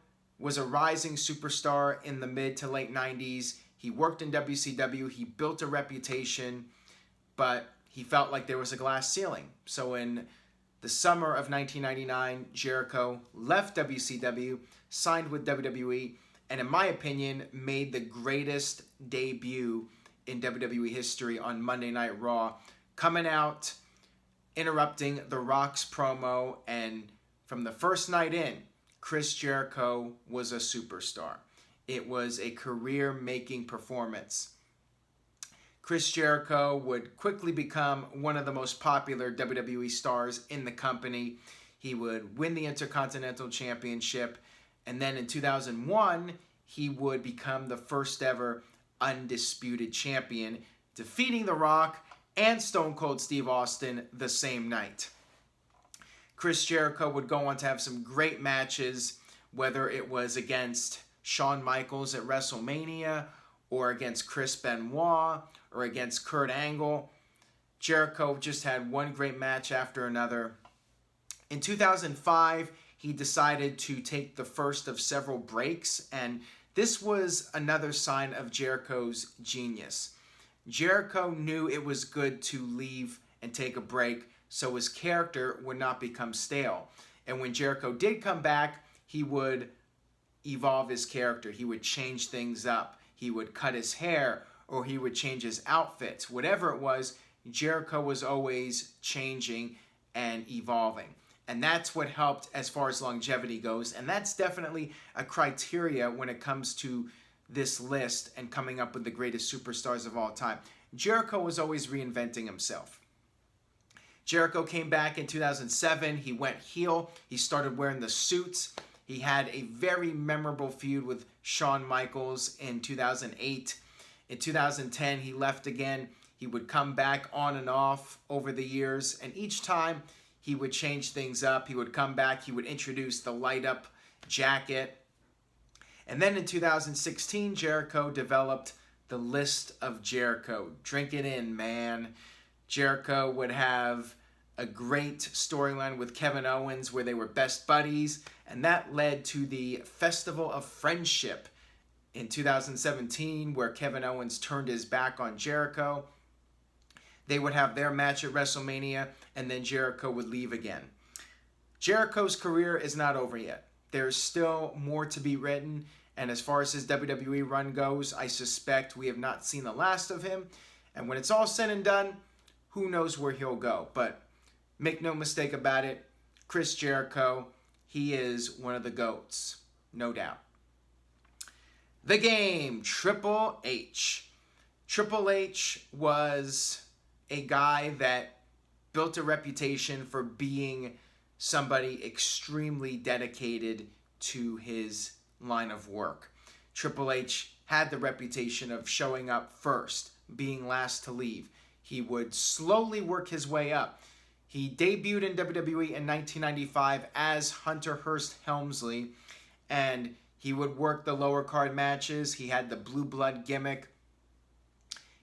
was a rising superstar in the mid to late 90s. He worked in WCW. He built a reputation, but he felt like there was a glass ceiling. So in the summer of 1999, Jericho left WCW, signed with WWE, and in my opinion, made the greatest debut in WWE history on Monday Night Raw, coming out, interrupting The Rock's promo, and from the first night in, Chris Jericho was a superstar. It was a career-making performance. Chris Jericho would quickly become one of the most popular WWE stars in the company. He would win the Intercontinental Championship, and then in 2001, he would become the first ever undisputed champion, defeating The Rock and Stone Cold Steve Austin the same night. Chris Jericho would go on to have some great matches, whether it was against Shawn Michaels at WrestleMania, or against Chris Benoit, or against Kurt Angle. Jericho just had one great match after another. In 2005, he decided to take the first of several breaks, and this was another sign of Jericho's genius. Jericho knew it was good to leave and take a break so his character would not become stale. And when Jericho did come back, he would evolve his character. He would change things up. He would cut his hair, or he would change his outfits. Whatever it was, Jericho was always changing and evolving. And that's what helped as far as longevity goes. And that's definitely a criteria when it comes to this list and coming up with the greatest superstars of all time. Jericho was always reinventing himself. Jericho came back in 2007. He went heel. He started wearing the suits. He had a very memorable feud with Shawn Michaels in 2008. In 2010, he left again. He would come back on and off over the years, and each time he would change things up. He would come back. He would introduce the light-up jacket. And then in 2016, Jericho developed the List of Jericho. Drink it in, man. Jericho would have a great storyline with Kevin Owens where they were best buddies, and that led to the Festival of Friendship in 2017 where Kevin Owens turned his back on Jericho. They would have their match at WrestleMania, and then Jericho would leave again. Jericho's career is not over yet. There's still more to be written, and as far as his WWE run goes, I suspect we have not seen the last of him. And when it's all said and done, who knows where he'll go. But make no mistake about it, Chris Jericho, he is one of the GOATs, no doubt. The Game, Triple H. Triple H was a guy that built a reputation for being somebody extremely dedicated to his line of work. Triple H had the reputation of showing up first, being last to leave. He would slowly work his way up. He debuted in WWE in 1995 as Hunter Hearst Helmsley, and he would work the lower card matches. He had the blue blood gimmick.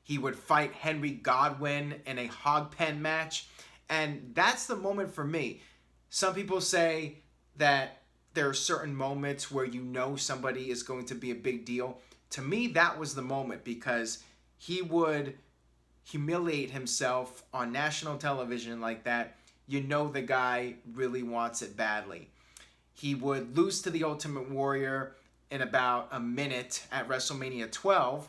He would fight Henry Godwinn in a hog pen match, and that's the moment for me. Some people say that there are certain moments where you know somebody is going to be a big deal. To me, that was the moment because he would humiliate himself on national television like that. You know the guy really wants it badly. He would lose to the Ultimate Warrior in about a minute at WrestleMania 12.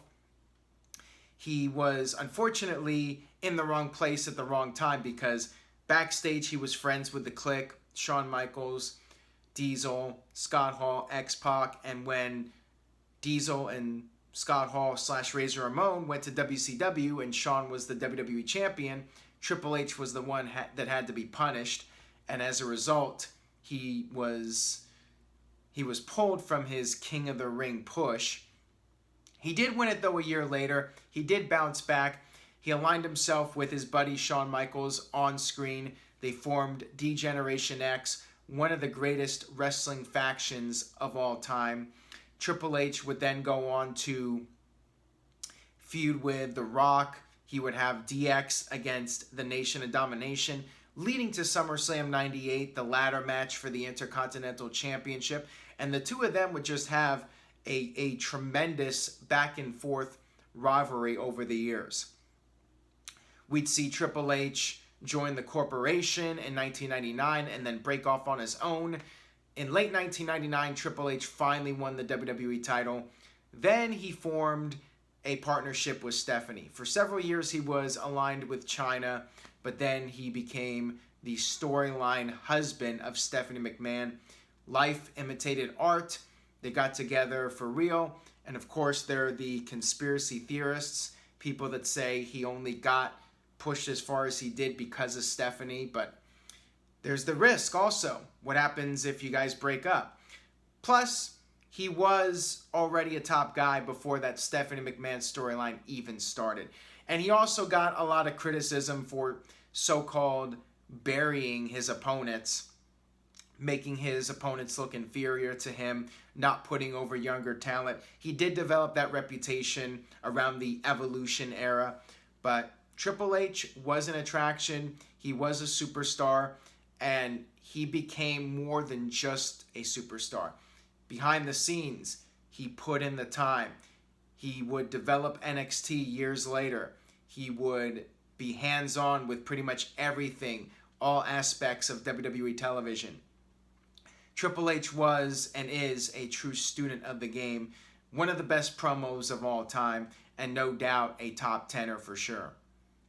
He was unfortunately in the wrong place at the wrong time because backstage he was friends with the Clique, Shawn Michaels, Diesel, Scott Hall, X-Pac, and when Diesel and Scott Hall / Razor Ramon went to WCW and Shawn was the WWE champion, Triple H was the one that had to be punished, and as a result, he was pulled from his King of the Ring push. He did win it though a year later. He did bounce back. He aligned himself with his buddy Shawn Michaels on screen. They formed D-Generation X, one of the greatest wrestling factions of all time. Triple H would then go on to feud with The Rock. He would have DX against the Nation of Domination, leading to SummerSlam 98, the ladder match for the Intercontinental Championship. And the two of them would just have a tremendous back and forth rivalry over the years. We'd see Triple H join the corporation in 1999 and then break off on his own. In late 1999, Triple H finally won the WWE title. Then he formed a partnership with Stephanie. For several years, he was aligned with Chyna, but then he became the storyline husband of Stephanie McMahon. Life imitated art. They got together for real. And of course, there are the conspiracy theorists, people that say he only got pushed as far as he did because of Stephanie. But there's the risk also. What happens if you guys break up? Plus, he was already a top guy before that Stephanie McMahon storyline even started. And he also got a lot of criticism for so-called burying his opponents, making his opponents look inferior to him, not putting over younger talent. He did develop that reputation around the Evolution era, but Triple H was an attraction. He was a superstar, and he became more than just a superstar. Behind the scenes, he put in the time. He would develop NXT years later. He would be hands-on with pretty much everything, all aspects of WWE television. Triple H was and is a true student of the game, one of the best promos of all time, and no doubt a top 10er for sure.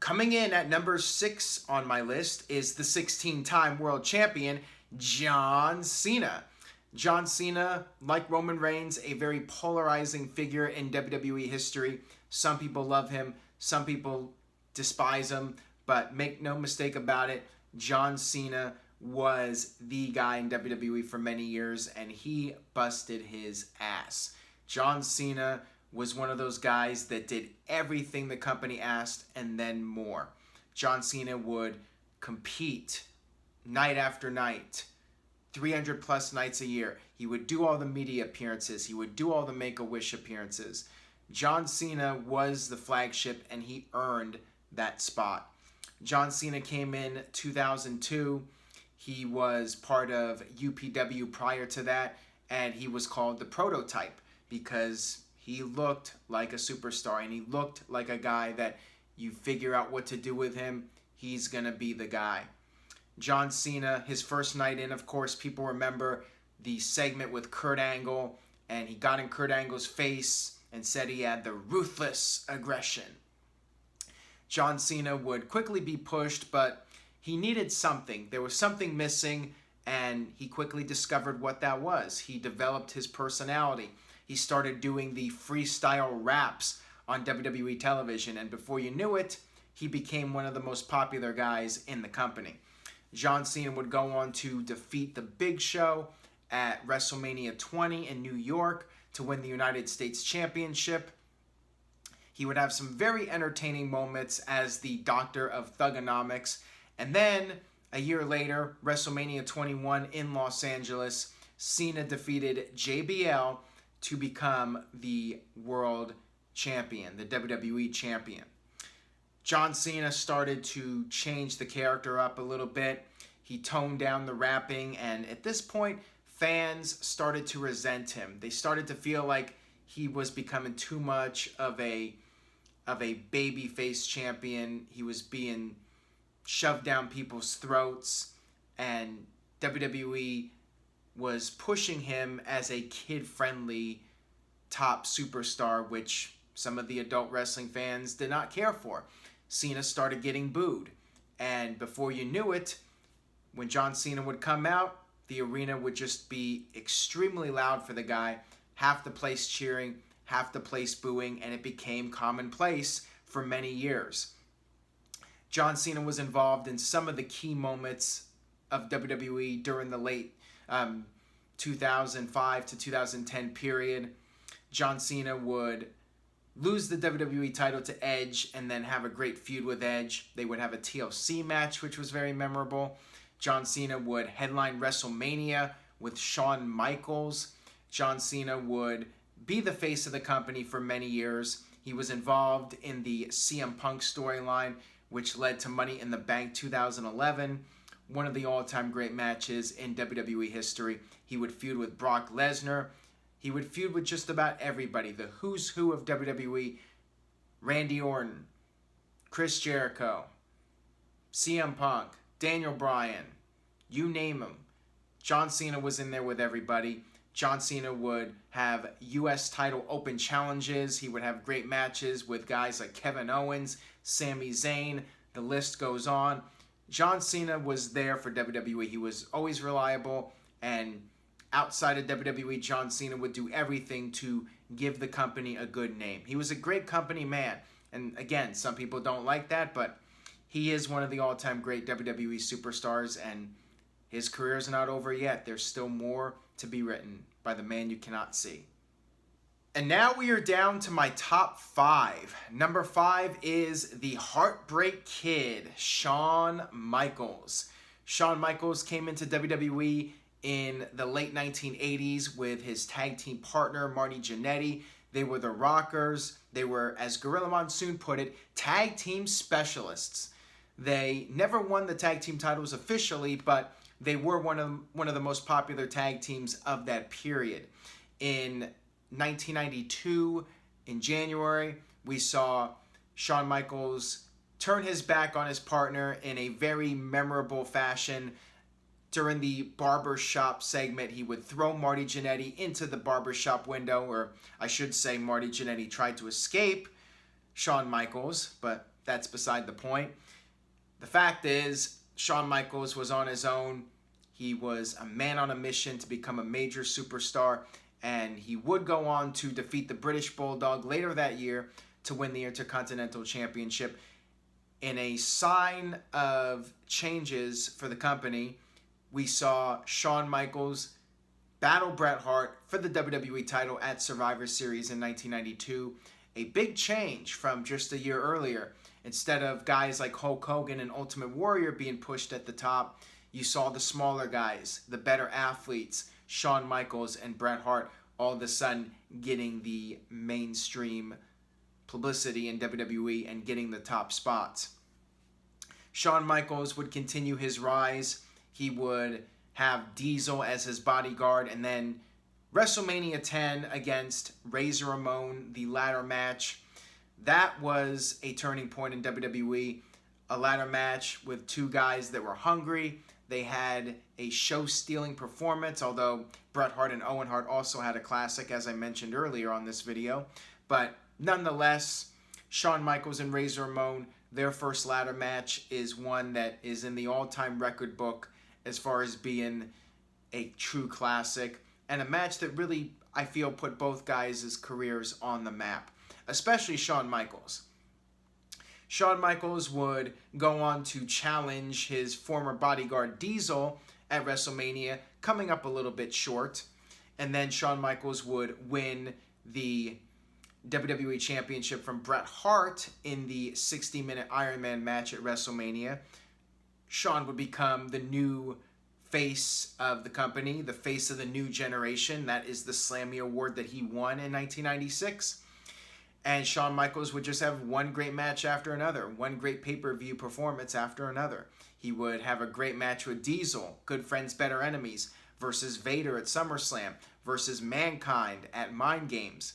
Coming in at number 6 on my list is the 16-time world champion, John Cena. John Cena, like Roman Reigns, a very polarizing figure in WWE history. Some people love him, some people despise him, but make no mistake about it, John Cena was the guy in WWE for many years, and he busted his ass. John Cena was one of those guys that did everything the company asked and then more. John Cena would compete night after night, 300 plus nights a year. He would do all the media appearances. He would do all the Make-A-Wish appearances. John Cena was the flagship, and he earned that spot. John Cena came in 2002. He was part of UPW prior to that, and he was called the Prototype because he looked like a superstar, and he looked like a guy that you figure out what to do with him, he's going to be the guy. John Cena, his first night in, of course, people remember the segment with Kurt Angle, and he got in Kurt Angle's face and said he had the ruthless aggression. John Cena would quickly be pushed, but he needed something. There was something missing, and he quickly discovered what that was. He developed his personality. He started doing the freestyle raps on WWE television, and before you knew it, he became one of the most popular guys in the company. John Cena would go on to defeat The Big Show at WrestleMania 20 in New York to win the United States Championship. He would have some very entertaining moments as the Doctor of Thugonomics. And then, a year later, WrestleMania 21 in Los Angeles, Cena defeated JBL to become the world champion, the WWE champion. John Cena started to change the character up a little bit. He toned down the rapping, and at this point, fans started to resent him. They started to feel like he was becoming too much of a babyface champion. He was being shoved down people's throats, and WWE was pushing him as a kid-friendly top superstar, which some of the adult wrestling fans did not care for. Cena started getting booed, and before you knew it, when John Cena would come out, the arena would just be extremely loud for the guy, half the place cheering, half the place booing, and it became commonplace for many years. John Cena was involved in some of the key moments of WWE during the late 2005 to 2010 period. John Cena would lose the WWE title to Edge and then have a great feud with Edge. They would have a TLC match, which was very memorable. John Cena would headline WrestleMania with Shawn Michaels. John Cena would be the face of the company for many years. He was involved in the CM Punk storyline, which led to Money in the Bank 2011, one of the all-time great matches in WWE history. He would feud with Brock Lesnar. He would feud with just about everybody. The who's who of WWE: Randy Orton, Chris Jericho, CM Punk, Daniel Bryan, you name them. John Cena was in there with everybody. John Cena would have U.S. title open challenges. He would have great matches with guys like Kevin Owens, Sami Zayn. The list goes on. John Cena was there for WWE. He was always reliable, and outside of WWE, John Cena would do everything to give the company a good name. He was a great company man. And again, some people don't like that, but he is one of the all-time great WWE superstars, and his career is not over yet. There's still more to be written by the man you cannot see. And now we are down to my top 5. Number 5 is the Heartbreak Kid, Shawn Michaels. Shawn Michaels came into WWE in the late 1980s with his tag team partner, Marty Jannetty. They were the Rockers. They were, as Gorilla Monsoon put it, tag team specialists. They never won the tag team titles officially, but they were one of the most popular tag teams of that period. In 1992, in January, we saw Shawn Michaels turn his back on his partner in a very memorable fashion. During the barbershop segment, he would throw Marty Jannetty into the barbershop window, or I should say Marty Jannetty tried to escape Shawn Michaels, but that's beside the point. The fact is, Shawn Michaels was on his own. He was a man on a mission to become a major superstar, and he would go on to defeat the British Bulldog later that year to win the Intercontinental Championship. In a sign of changes for the company, we saw Shawn Michaels battle Bret Hart for the WWE title at Survivor Series in 1992. A big change from just a year earlier. Instead of guys like Hulk Hogan and Ultimate Warrior being pushed at the top, you saw the smaller guys, the better athletes, Shawn Michaels and Bret Hart, all of a sudden getting the mainstream publicity in WWE and getting the top spots. Shawn Michaels would continue his rise. He would have Diesel as his bodyguard, and then WrestleMania 10 against Razor Ramon, the ladder match. That was a turning point in WWE. A ladder match with two guys that were hungry. They had a show-stealing performance, although Bret Hart and Owen Hart also had a classic, as I mentioned earlier on this video. But nonetheless, Shawn Michaels and Razor Ramon, their first ladder match is one that is in the all-time record book as far as being a true classic, and a match that really, I feel, put both guys' careers on the map, especially Shawn Michaels. Shawn Michaels would go on to challenge his former bodyguard Diesel at WrestleMania, coming up a little bit short, and then Shawn Michaels would win the WWE Championship from Bret Hart in the 60-minute Iron Man match at WrestleMania. Shawn would become the new face of the company, the face of the new generation. That is the Slammy Award that he won in 1996. And Shawn Michaels would just have one great match after another, one great pay-per-view performance after another. He would have a great match with Diesel, Good Friends, Better Enemies, versus Vader at SummerSlam, versus Mankind at Mind Games.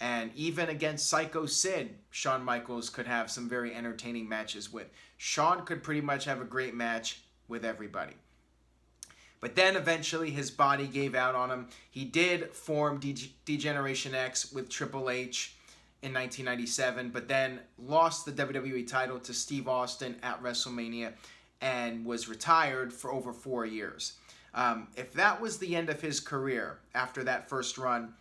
And even against Psycho Sid, Shawn Michaels could have some very entertaining matches with. Shawn could pretty much have a great match with everybody. But then eventually his body gave out on him. He did form D-Generation X with Triple H in 1997, but then lost the WWE title to Steve Austin at WrestleMania and was retired for over 4 years. If that was the end of his career after that first run,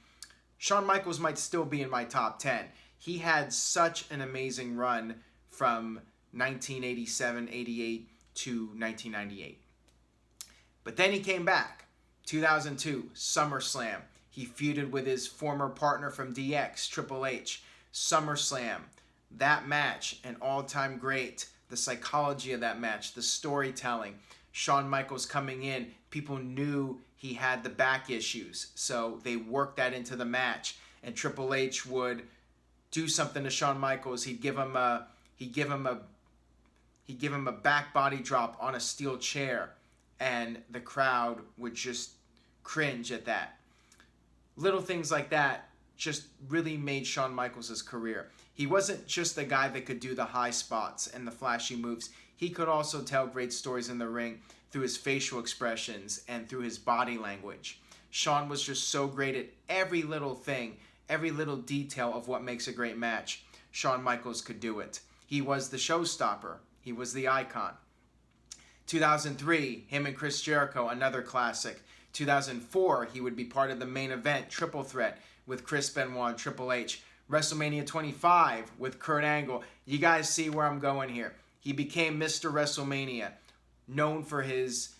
Shawn Michaels might still be in my top 10. He had such an amazing run from 1987-88 to 1998. But then he came back. 2002, SummerSlam. He feuded with his former partner from DX, Triple H. SummerSlam. That match, an all-time great. The psychology of that match, the storytelling. Shawn Michaels coming in, people knew he had the back issues, so they worked that into the match. And Triple H would do something to Shawn Michaels. He'd give him a He'd give him a back body drop on a steel chair, and the crowd would just cringe at that. Little things like that just really made Shawn Michaels' career. He wasn't just a guy that could do the high spots and the flashy moves. He could also tell great stories in the ring through his facial expressions and through his body language. Shawn was just so great at every little thing, every little detail of what makes a great match. Shawn Michaels could do it. He was the showstopper. He was the icon. 2003, him and Chris Jericho, another classic. 2004, he would be part of the main event, Triple Threat, with Chris Benoit and Triple H. WrestleMania 25 with Kurt Angle. You guys see where I'm going here. He became Mr. WrestleMania, known for his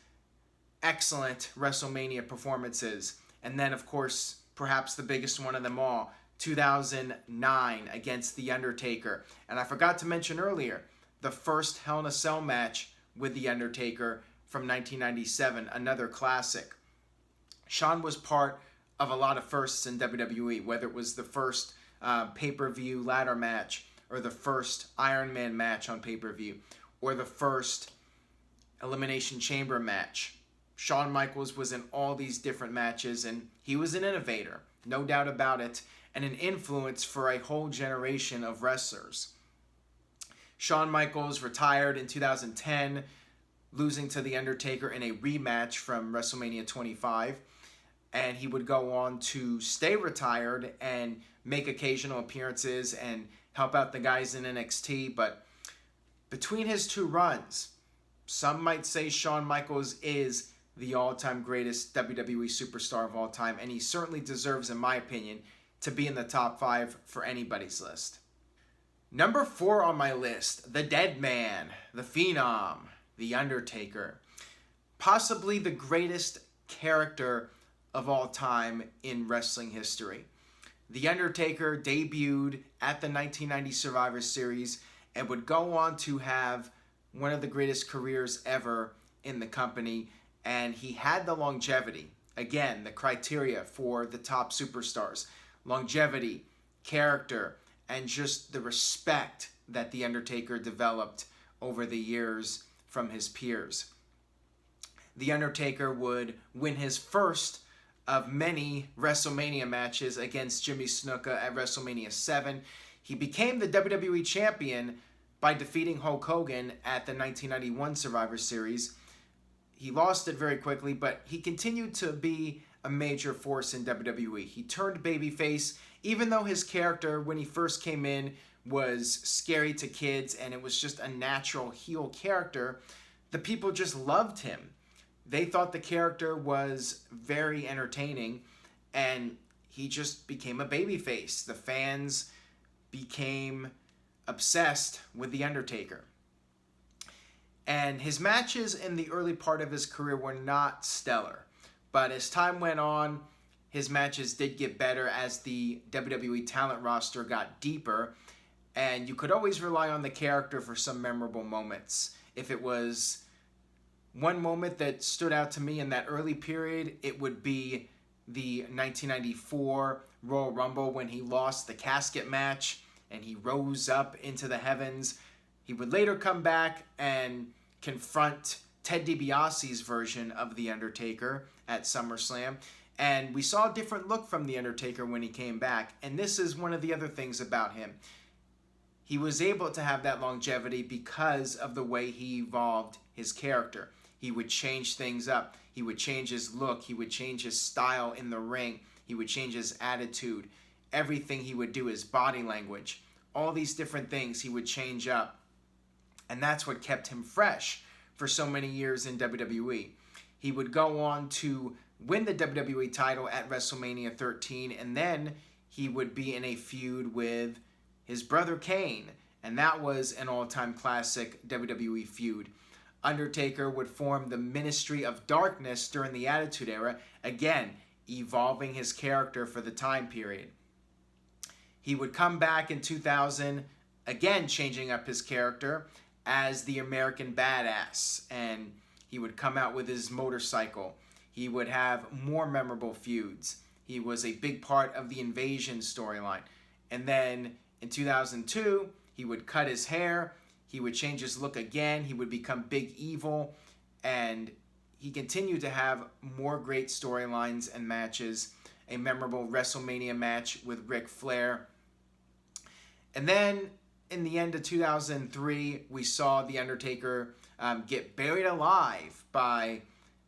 excellent WrestleMania performances. And then, of course, perhaps the biggest one of them all, 2009 against The Undertaker. And I forgot to mention earlier, the first Hell in a Cell match with The Undertaker from 1997, another classic. Shawn was part of a lot of firsts in WWE, whether it was the first pay-per-view ladder match, or the first Iron Man match on pay-per-view, or the first Elimination Chamber match. Shawn Michaels was in all these different matches, and he was an innovator, no doubt about it, and an influence for a whole generation of wrestlers. Shawn Michaels retired in 2010, losing to The Undertaker in a rematch from WrestleMania 25. And he would go on to stay retired and make occasional appearances and help out the guys in NXT. But between his two runs, some might say Shawn Michaels is the all-time greatest WWE superstar of all time. And he certainly deserves, in my opinion, to be in the top 5 for anybody's list. Number 4 on my list, the Dead Man, the Phenom, The Undertaker. Possibly the greatest character of all time in wrestling history. The Undertaker debuted at the 1990 Survivor Series and would go on to have one of the greatest careers ever in the company, and he had the longevity. Again, the criteria for the top superstars. Longevity, character, and just the respect that The Undertaker developed over the years from his peers. The Undertaker would win his first of many WrestleMania matches against Jimmy Snuka at WrestleMania 7. He became the WWE Champion by defeating Hulk Hogan at the 1991 Survivor Series. He lost it very quickly, but he continued to be a major force in WWE. He turned babyface, even though his character, when he first came in, was scary to kids and it was just a natural heel character. The people just loved him. They thought the character was very entertaining, and he just became a babyface. The fans became obsessed with The Undertaker. And his matches in the early part of his career were not stellar. But as time went on, his matches did get better as the WWE talent roster got deeper, and you could always rely on the character for some memorable moments. If it was one moment that stood out to me in that early period, it would be the 1994 Royal Rumble when he lost the casket match and he rose up into the heavens. He would later come back and confront Ted DiBiase's version of The Undertaker at SummerSlam. And we saw a different look from The Undertaker when he came back. And this is one of the other things about him. He was able to have that longevity because of the way he evolved his character. He would change things up. He would change his look. He would change his style in the ring. He would change his attitude. Everything he would do, his body language. All these different things he would change up. And that's what kept him fresh for so many years in WWE. He would go on to win the WWE title at WrestleMania 13, and then he would be in a feud with his brother Kane, and that was an all-time classic WWE feud. Undertaker would form the Ministry of Darkness during the Attitude Era, again, evolving his character for the time period. He would come back in 2000, again changing up his character as the American Badass, and he would come out with his motorcycle. He would have more memorable feuds. He was a big part of the Invasion storyline. And then in 2002, he would cut his hair. He would change his look again. He would become Big Evil. And he continued to have more great storylines and matches. A memorable WrestleMania match with Ric Flair. And then in the end of 2003, we saw The Undertaker get buried alive by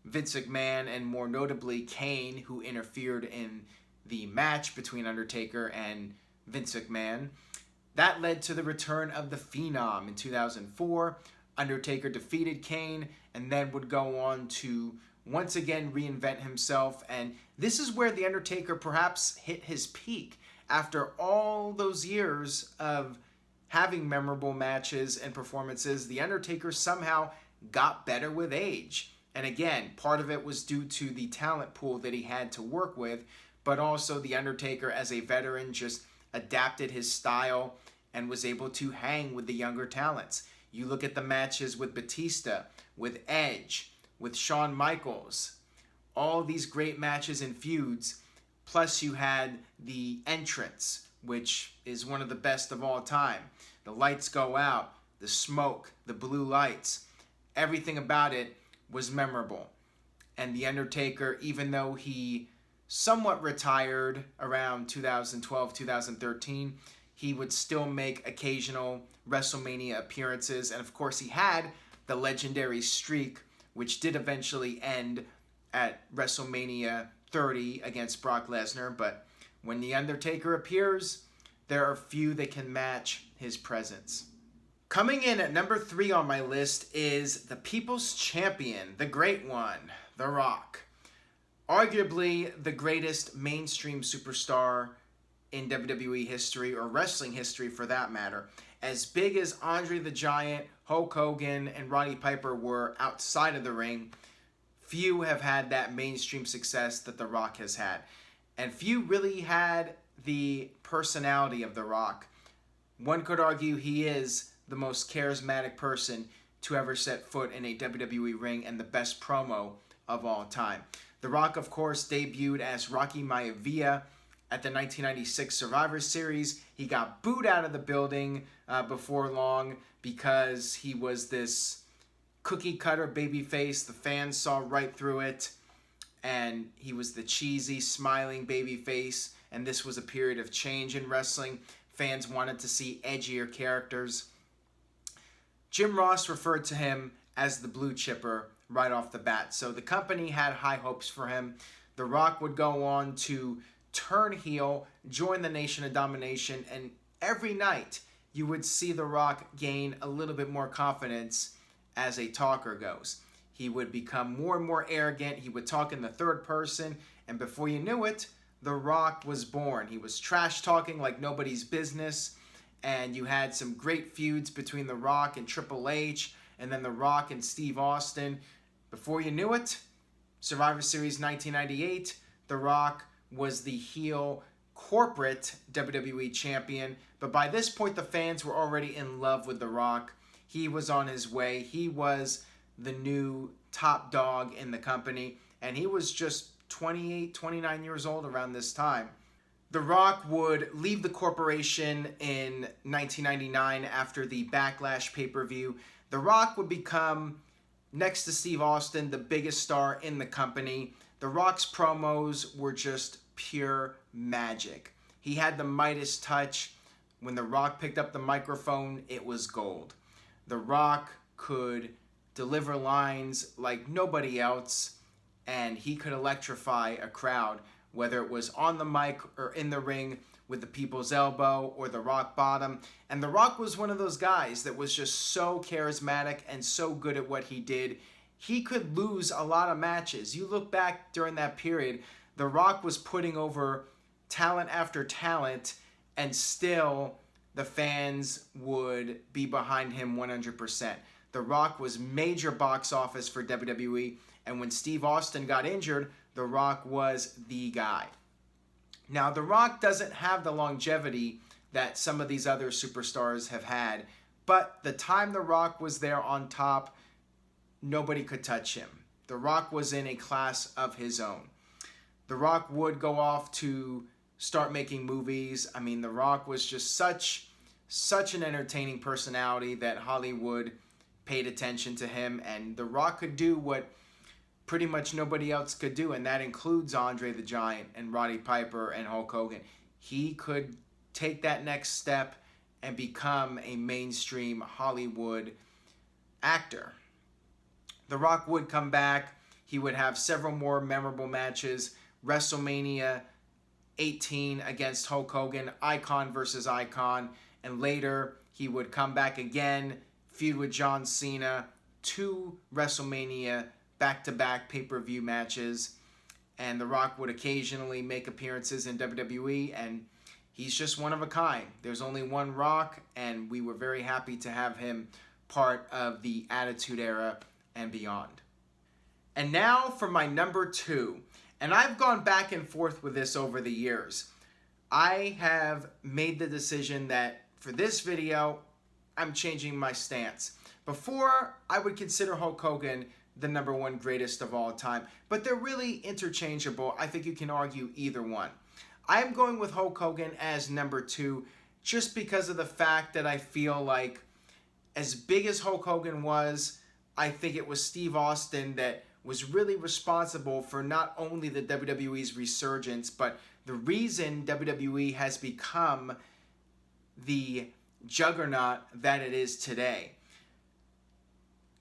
Vince McMahon and more notably Kane, who interfered in the match between Undertaker and Vince McMahon. That led to the return of the Phenom in 2004. Undertaker defeated Kane and then would go on to once again reinvent himself. And this is where The Undertaker perhaps hit his peak. After all those years of having memorable matches and performances, The Undertaker somehow got better with age. And again, part of it was due to the talent pool that he had to work with, but also The Undertaker as a veteran just adapted his style and was able to hang with the younger talents. You look at the matches with Batista, with Edge, with Shawn Michaels, all these great matches and feuds, plus you had the entrance, which is one of the best of all time. The lights go out, the smoke, the blue lights, everything about it was memorable. And The Undertaker, even though he somewhat retired around 2012, 2013, he would still make occasional WrestleMania appearances. And of course, he had the legendary streak, which did eventually end at WrestleMania 30 against Brock Lesnar. But when The Undertaker appears, there are few that can match his presence. Coming in at number 3 on my list is the People's Champion, the Great One, The Rock. Arguably the greatest mainstream superstar in WWE history, or wrestling history for that matter. As big as Andre the Giant, Hulk Hogan, and Roddy Piper were outside of the ring, few have had that mainstream success that The Rock has had. And few really had the personality of The Rock. One could argue he is the most charismatic person to ever set foot in a WWE ring and the best promo of all time. The Rock, of course, debuted as Rocky Maivia at the 1996 Survivor Series. He got booed out of the building before long because he was this cookie-cutter babyface. The fans saw right through it, and he was the cheesy, smiling babyface, and this was a period of change in wrestling. Fans wanted to see edgier characters. Jim Ross referred to him as the Blue Chipper right off the bat, so the company had high hopes for him. The Rock would go on to turn heel, join the Nation of Domination, and every night you would see The Rock gain a little bit more confidence as a talker goes. He would become more and more arrogant. He would talk in the third person, and before you knew it, The Rock was born. He was trash talking like nobody's business, and you had some great feuds between The Rock and Triple H, and then The Rock and Steve Austin. Before you knew it, Survivor Series 1998, The Rock was the heel corporate WWE champion, but by this point the fans were already in love with The Rock. He was on his way. He was the new top dog in the company, and he was just 28, 29 years old around this time. The Rock would leave the corporation in 1999 after the Backlash pay-per-view. The Rock would become, next to Steve Austin, the biggest star in the company. The Rock's promos were just pure magic. He had the Midas touch. When The Rock picked up the microphone, it was gold. The Rock could deliver lines like nobody else, and he could electrify a crowd, whether it was on the mic or in the ring with the people's elbow or the rock bottom. And The Rock was one of those guys that was just so charismatic and so good at what he did. He could lose a lot of matches. You look back during that period, The Rock was putting over talent after talent, and still the fans would be behind him 100%. The Rock was major box office for WWE, and when Steve Austin got injured, The Rock was the guy. Now, The Rock doesn't have the longevity that some of these other superstars have had, but the time The Rock was there on top, nobody could touch him. The Rock was in a class of his own. The Rock would go off to start making movies. I mean, The Rock was just such such an entertaining personality that Hollywood paid attention to him, and The Rock could do what pretty much nobody else could do, and that includes Andre the Giant and Roddy Piper and Hulk Hogan. He could take that next step and become a mainstream Hollywood actor. The Rock would come back. He would have several more memorable matches. WrestleMania 18 against Hulk Hogan, Icon versus Icon, and later he would come back again, feud with John Cena, 2 WrestleMania back-to-back pay-per-view matches, and The Rock would occasionally make appearances in WWE, and he's just one of a kind. There's only one Rock, and we were very happy to have him part of the Attitude Era and beyond. And now for my number 2. And I've gone back and forth with this over the years. I have made the decision that for this video, I'm changing my stance. Before, I would consider Hulk Hogan the number 1 greatest of all time, but they're really interchangeable. I think you can argue either one. I'm going with Hulk Hogan as number 2 just because of the fact that I feel like as big as Hulk Hogan was, I think it was Steve Austin that was really responsible for not only the WWE's resurgence, but the reason WWE has become the juggernaut that it is today.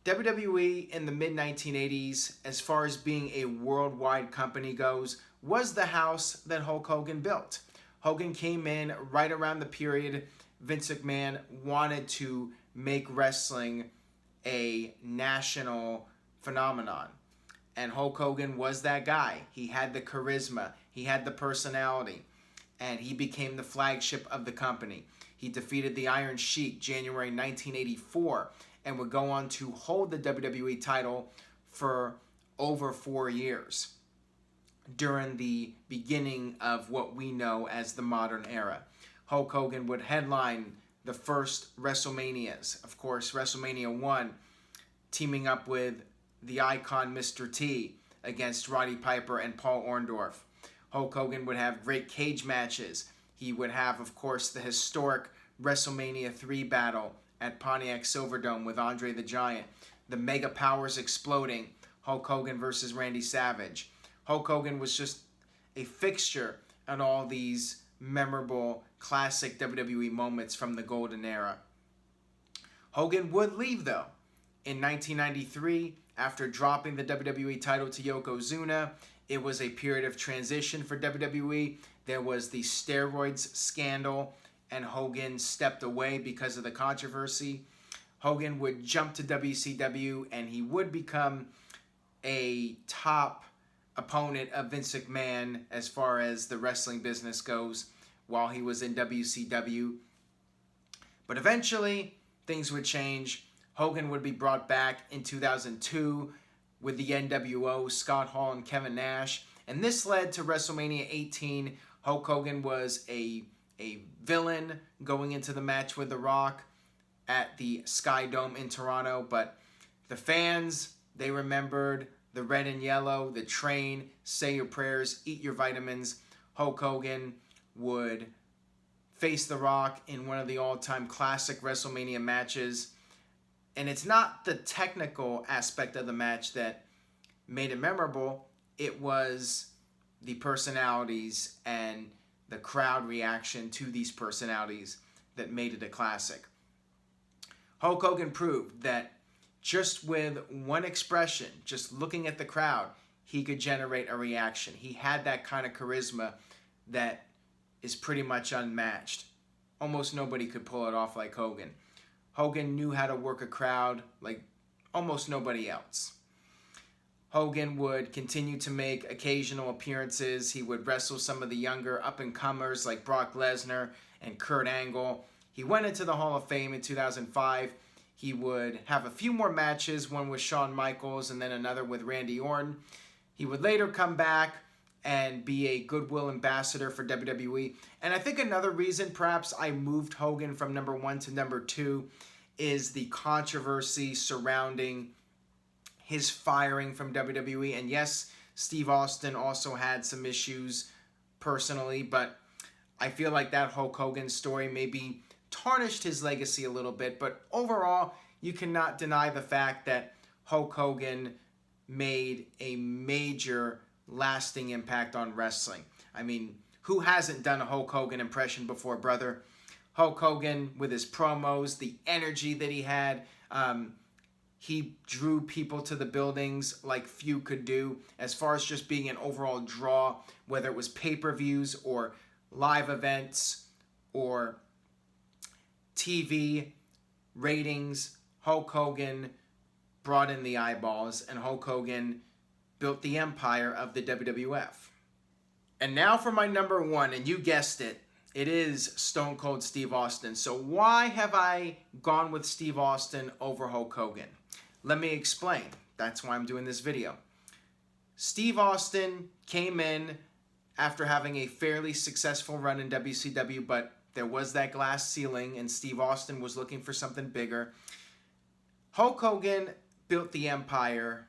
WWE in the mid-1980s, as far as being a worldwide company goes, was the house that Hulk Hogan built. Hogan came in right around the period Vince McMahon wanted to make wrestling a national phenomenon. And Hulk Hogan was that guy. He had the charisma, he had the personality, and he became the flagship of the company. He defeated the Iron Sheik January 1984 and would go on to hold the WWE title for over 4 years during the beginning of what we know as the modern era. Hulk Hogan would headline the first WrestleManias. Of course, WrestleMania 1, teaming up with the icon Mr. T against Roddy Piper and Paul Orndorff. Hulk Hogan would have great cage matches. He would have, of course, the historic WrestleMania 3 battle at Pontiac Silverdome with Andre the Giant. The Mega Powers exploding. Hulk Hogan versus Randy Savage. Hulk Hogan was just a fixture on all these memorable classic WWE moments from the golden era. Hogan would leave, though. In 1993, after dropping the WWE title to Yokozuna, it was a period of transition for WWE. There was the steroids scandal, and Hogan stepped away because of the controversy. Hogan would jump to WCW, and he would become a top opponent of Vince McMahon as far as the wrestling business goes while he was in WCW. But eventually, things would change. Hogan would be brought back in 2002 with the NWO, Scott Hall and Kevin Nash. And this led to WrestleMania 18. Hulk Hogan was a villain going into the match with The Rock at the Sky Dome in Toronto. But the fans, they remembered the red and yellow, the train, say your prayers, eat your vitamins. Hulk Hogan would face The Rock in one of the all-time classic WrestleMania matches. And it's not the technical aspect of the match that made it memorable. It was the personalities and the crowd reaction to these personalities that made it a classic. Hulk Hogan proved that just with one expression, just looking at the crowd, he could generate a reaction. He had that kind of charisma that is pretty much unmatched. Almost nobody could pull it off like Hogan. Hogan knew how to work a crowd like almost nobody else. Hogan would continue to make occasional appearances. He would wrestle some of the younger up-and-comers like Brock Lesnar and Kurt Angle. He went into the Hall of Fame in 2005. He would have a few more matches, one with Shawn Michaels and then another with Randy Orton. He would later come back and be a goodwill ambassador for WWE. And I think another reason perhaps I moved Hogan from number 1 to number 2 is the controversy surrounding his firing from WWE. And yes, Steve Austin also had some issues personally, but I feel like that Hulk Hogan story maybe tarnished his legacy a little bit, but overall, you cannot deny the fact that Hulk Hogan made a major lasting impact on wrestling. I mean, who hasn't done a Hulk Hogan impression before, brother? Hulk Hogan, with his promos, the energy that he had, he drew people to the buildings like few could do, as far as just being an overall draw, whether it was pay-per-views or live events or TV ratings. Hulk Hogan brought in the eyeballs, and Hulk Hogan built the empire of the WWF. And now for my number one, and you guessed it, it is Stone Cold Steve Austin. So why have I gone with Steve Austin over Hulk Hogan? Let me explain. That's why I'm doing this video. Steve Austin came in after having a fairly successful run in WCW, but there was that glass ceiling, and Steve Austin was looking for something bigger. Hulk Hogan built the empire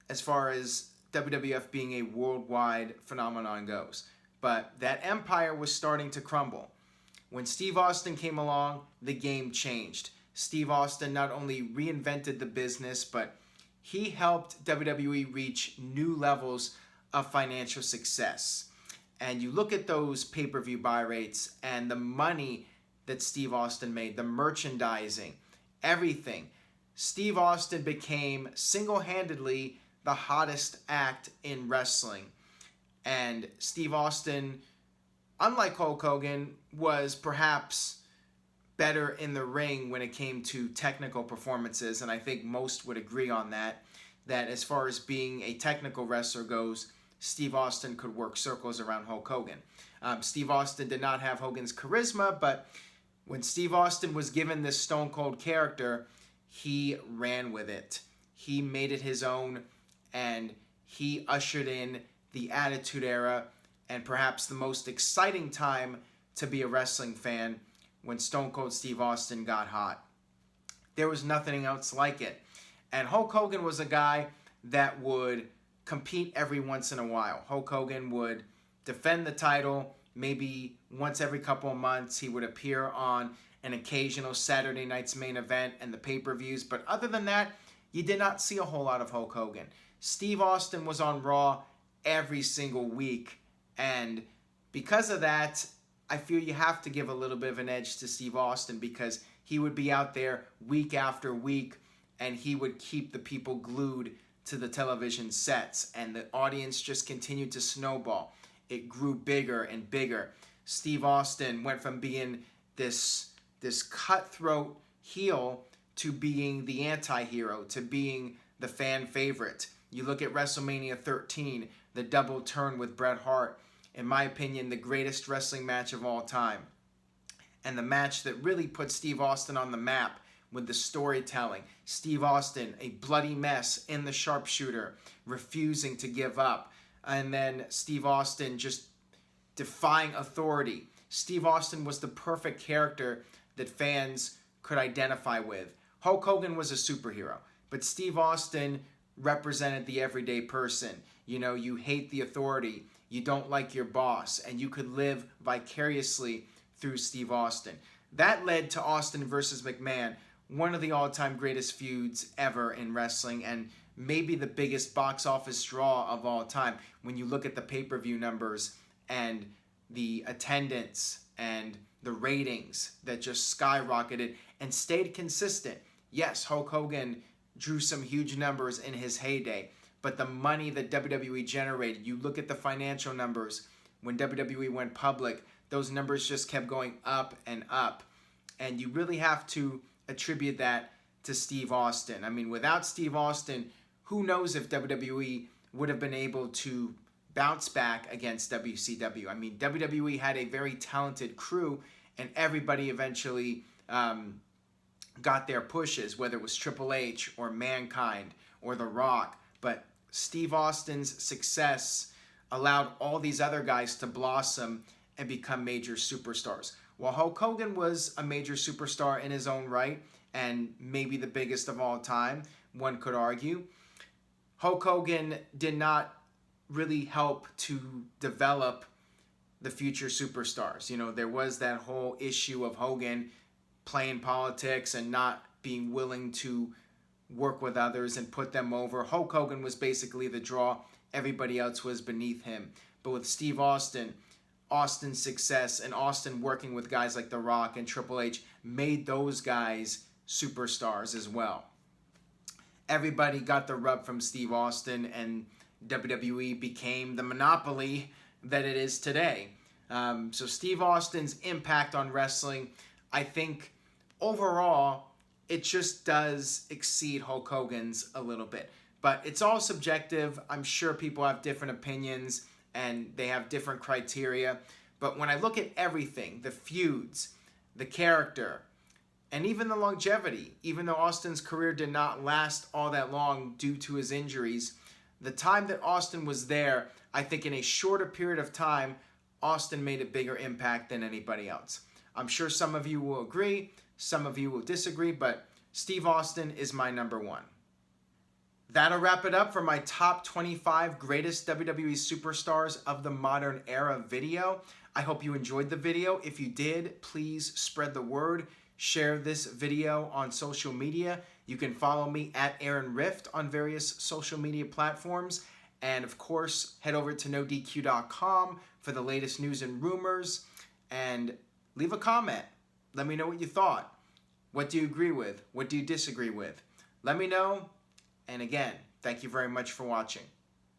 as far as WWF being a worldwide phenomenon goes. But that empire was starting to crumble. When Steve Austin came along, the game changed. Steve Austin not only reinvented the business, but he helped WWE reach new levels of financial success. And you look at those pay-per-view buy rates and the money that Steve Austin made, the merchandising, everything. Steve Austin became single-handedly the hottest act in wrestling. And Steve Austin, unlike Hulk Hogan, was perhaps better in the ring when it came to technical performances, and I think most would agree on that, that as far as being a technical wrestler goes, Steve Austin could work circles around Hulk Hogan. Steve Austin did not have Hogan's charisma, but when Steve Austin was given this Stone Cold character, he ran with it. He made it his own, and he ushered in the Attitude Era, and perhaps the most exciting time to be a wrestling fan, when Stone Cold Steve Austin got hot. There was nothing else like it. And Hulk Hogan was a guy that would compete every once in a while. Hulk Hogan would defend the title maybe once every couple of months. He would appear on an occasional Saturday night's main event and the pay-per-views. But other than that, you did not see a whole lot of Hulk Hogan. Steve Austin was on Raw every single week. And because of that, I feel you have to give a little bit of an edge to Steve Austin, because he would be out there week after week and he would keep the people glued to the television sets, and the audience just continued to snowball. It grew bigger and bigger. Steve Austin went from being this cutthroat heel to being the anti-hero, to being the fan favorite. You look at WrestleMania 13, the double turn with Bret Hart, in my opinion, the greatest wrestling match of all time. And the match that really put Steve Austin on the map with the storytelling. Steve Austin, a bloody mess in the sharpshooter, refusing to give up. And then Steve Austin just defying authority. Steve Austin was the perfect character that fans could identify with. Hulk Hogan was a superhero, but Steve Austin represented the everyday person. You know, you hate the authority, you don't like your boss, and you could live vicariously through Steve Austin. That led to Austin versus McMahon, one of the all-time greatest feuds ever in wrestling, and maybe the biggest box office draw of all time. When you look at the pay-per-view numbers and the attendance and the ratings that just skyrocketed and stayed consistent. Yes, Hulk Hogan drew some huge numbers in his heyday, but the money that WWE generated, you look at the financial numbers when WWE went public, those numbers just kept going up and up. And you really have to attribute that to Steve Austin. I mean, without Steve Austin, who knows if WWE would have been able to bounce back against WCW. I mean, WWE had a very talented crew, and everybody eventually got their pushes, whether it was Triple H or Mankind or The Rock. But Steve Austin's success allowed all these other guys to blossom and become major superstars. While Hulk Hogan was a major superstar in his own right, and maybe the biggest of all time, one could argue, Hulk Hogan did not really help to develop the future superstars. You know, there was that whole issue of Hogan playing politics and not being willing to work with others and put them over. Hulk Hogan was basically the draw. Everybody else was beneath him. But with Steve Austin, Austin's success and Austin working with guys like The Rock and Triple H made those guys superstars as well. Everybody got the rub from Steve Austin, and WWE became the monopoly that it is today. So Steve Austin's impact on wrestling, I think overall, it just does exceed Hulk Hogan's a little bit. But it's all subjective. I'm sure people have different opinions and they have different criteria. But when I look at everything, the feuds, the character, and even the longevity, even though Austin's career did not last all that long due to his injuries, the time that Austin was there, I think in a shorter period of time, Austin made a bigger impact than anybody else. I'm sure some of you will agree, some of you will disagree, but Steve Austin is my number one. That'll wrap it up for my top 25 greatest WWE superstars of the modern era video. I hope you enjoyed the video. If you did, please spread the word. Share this video on social media. You can follow me at Aaron Rift on various social media platforms. And of course, head over to NoDQ.com for the latest news and rumors. And leave a comment. Let me know what you thought. What do you agree with? What do you disagree with? Let me know. And again, thank you very much for watching.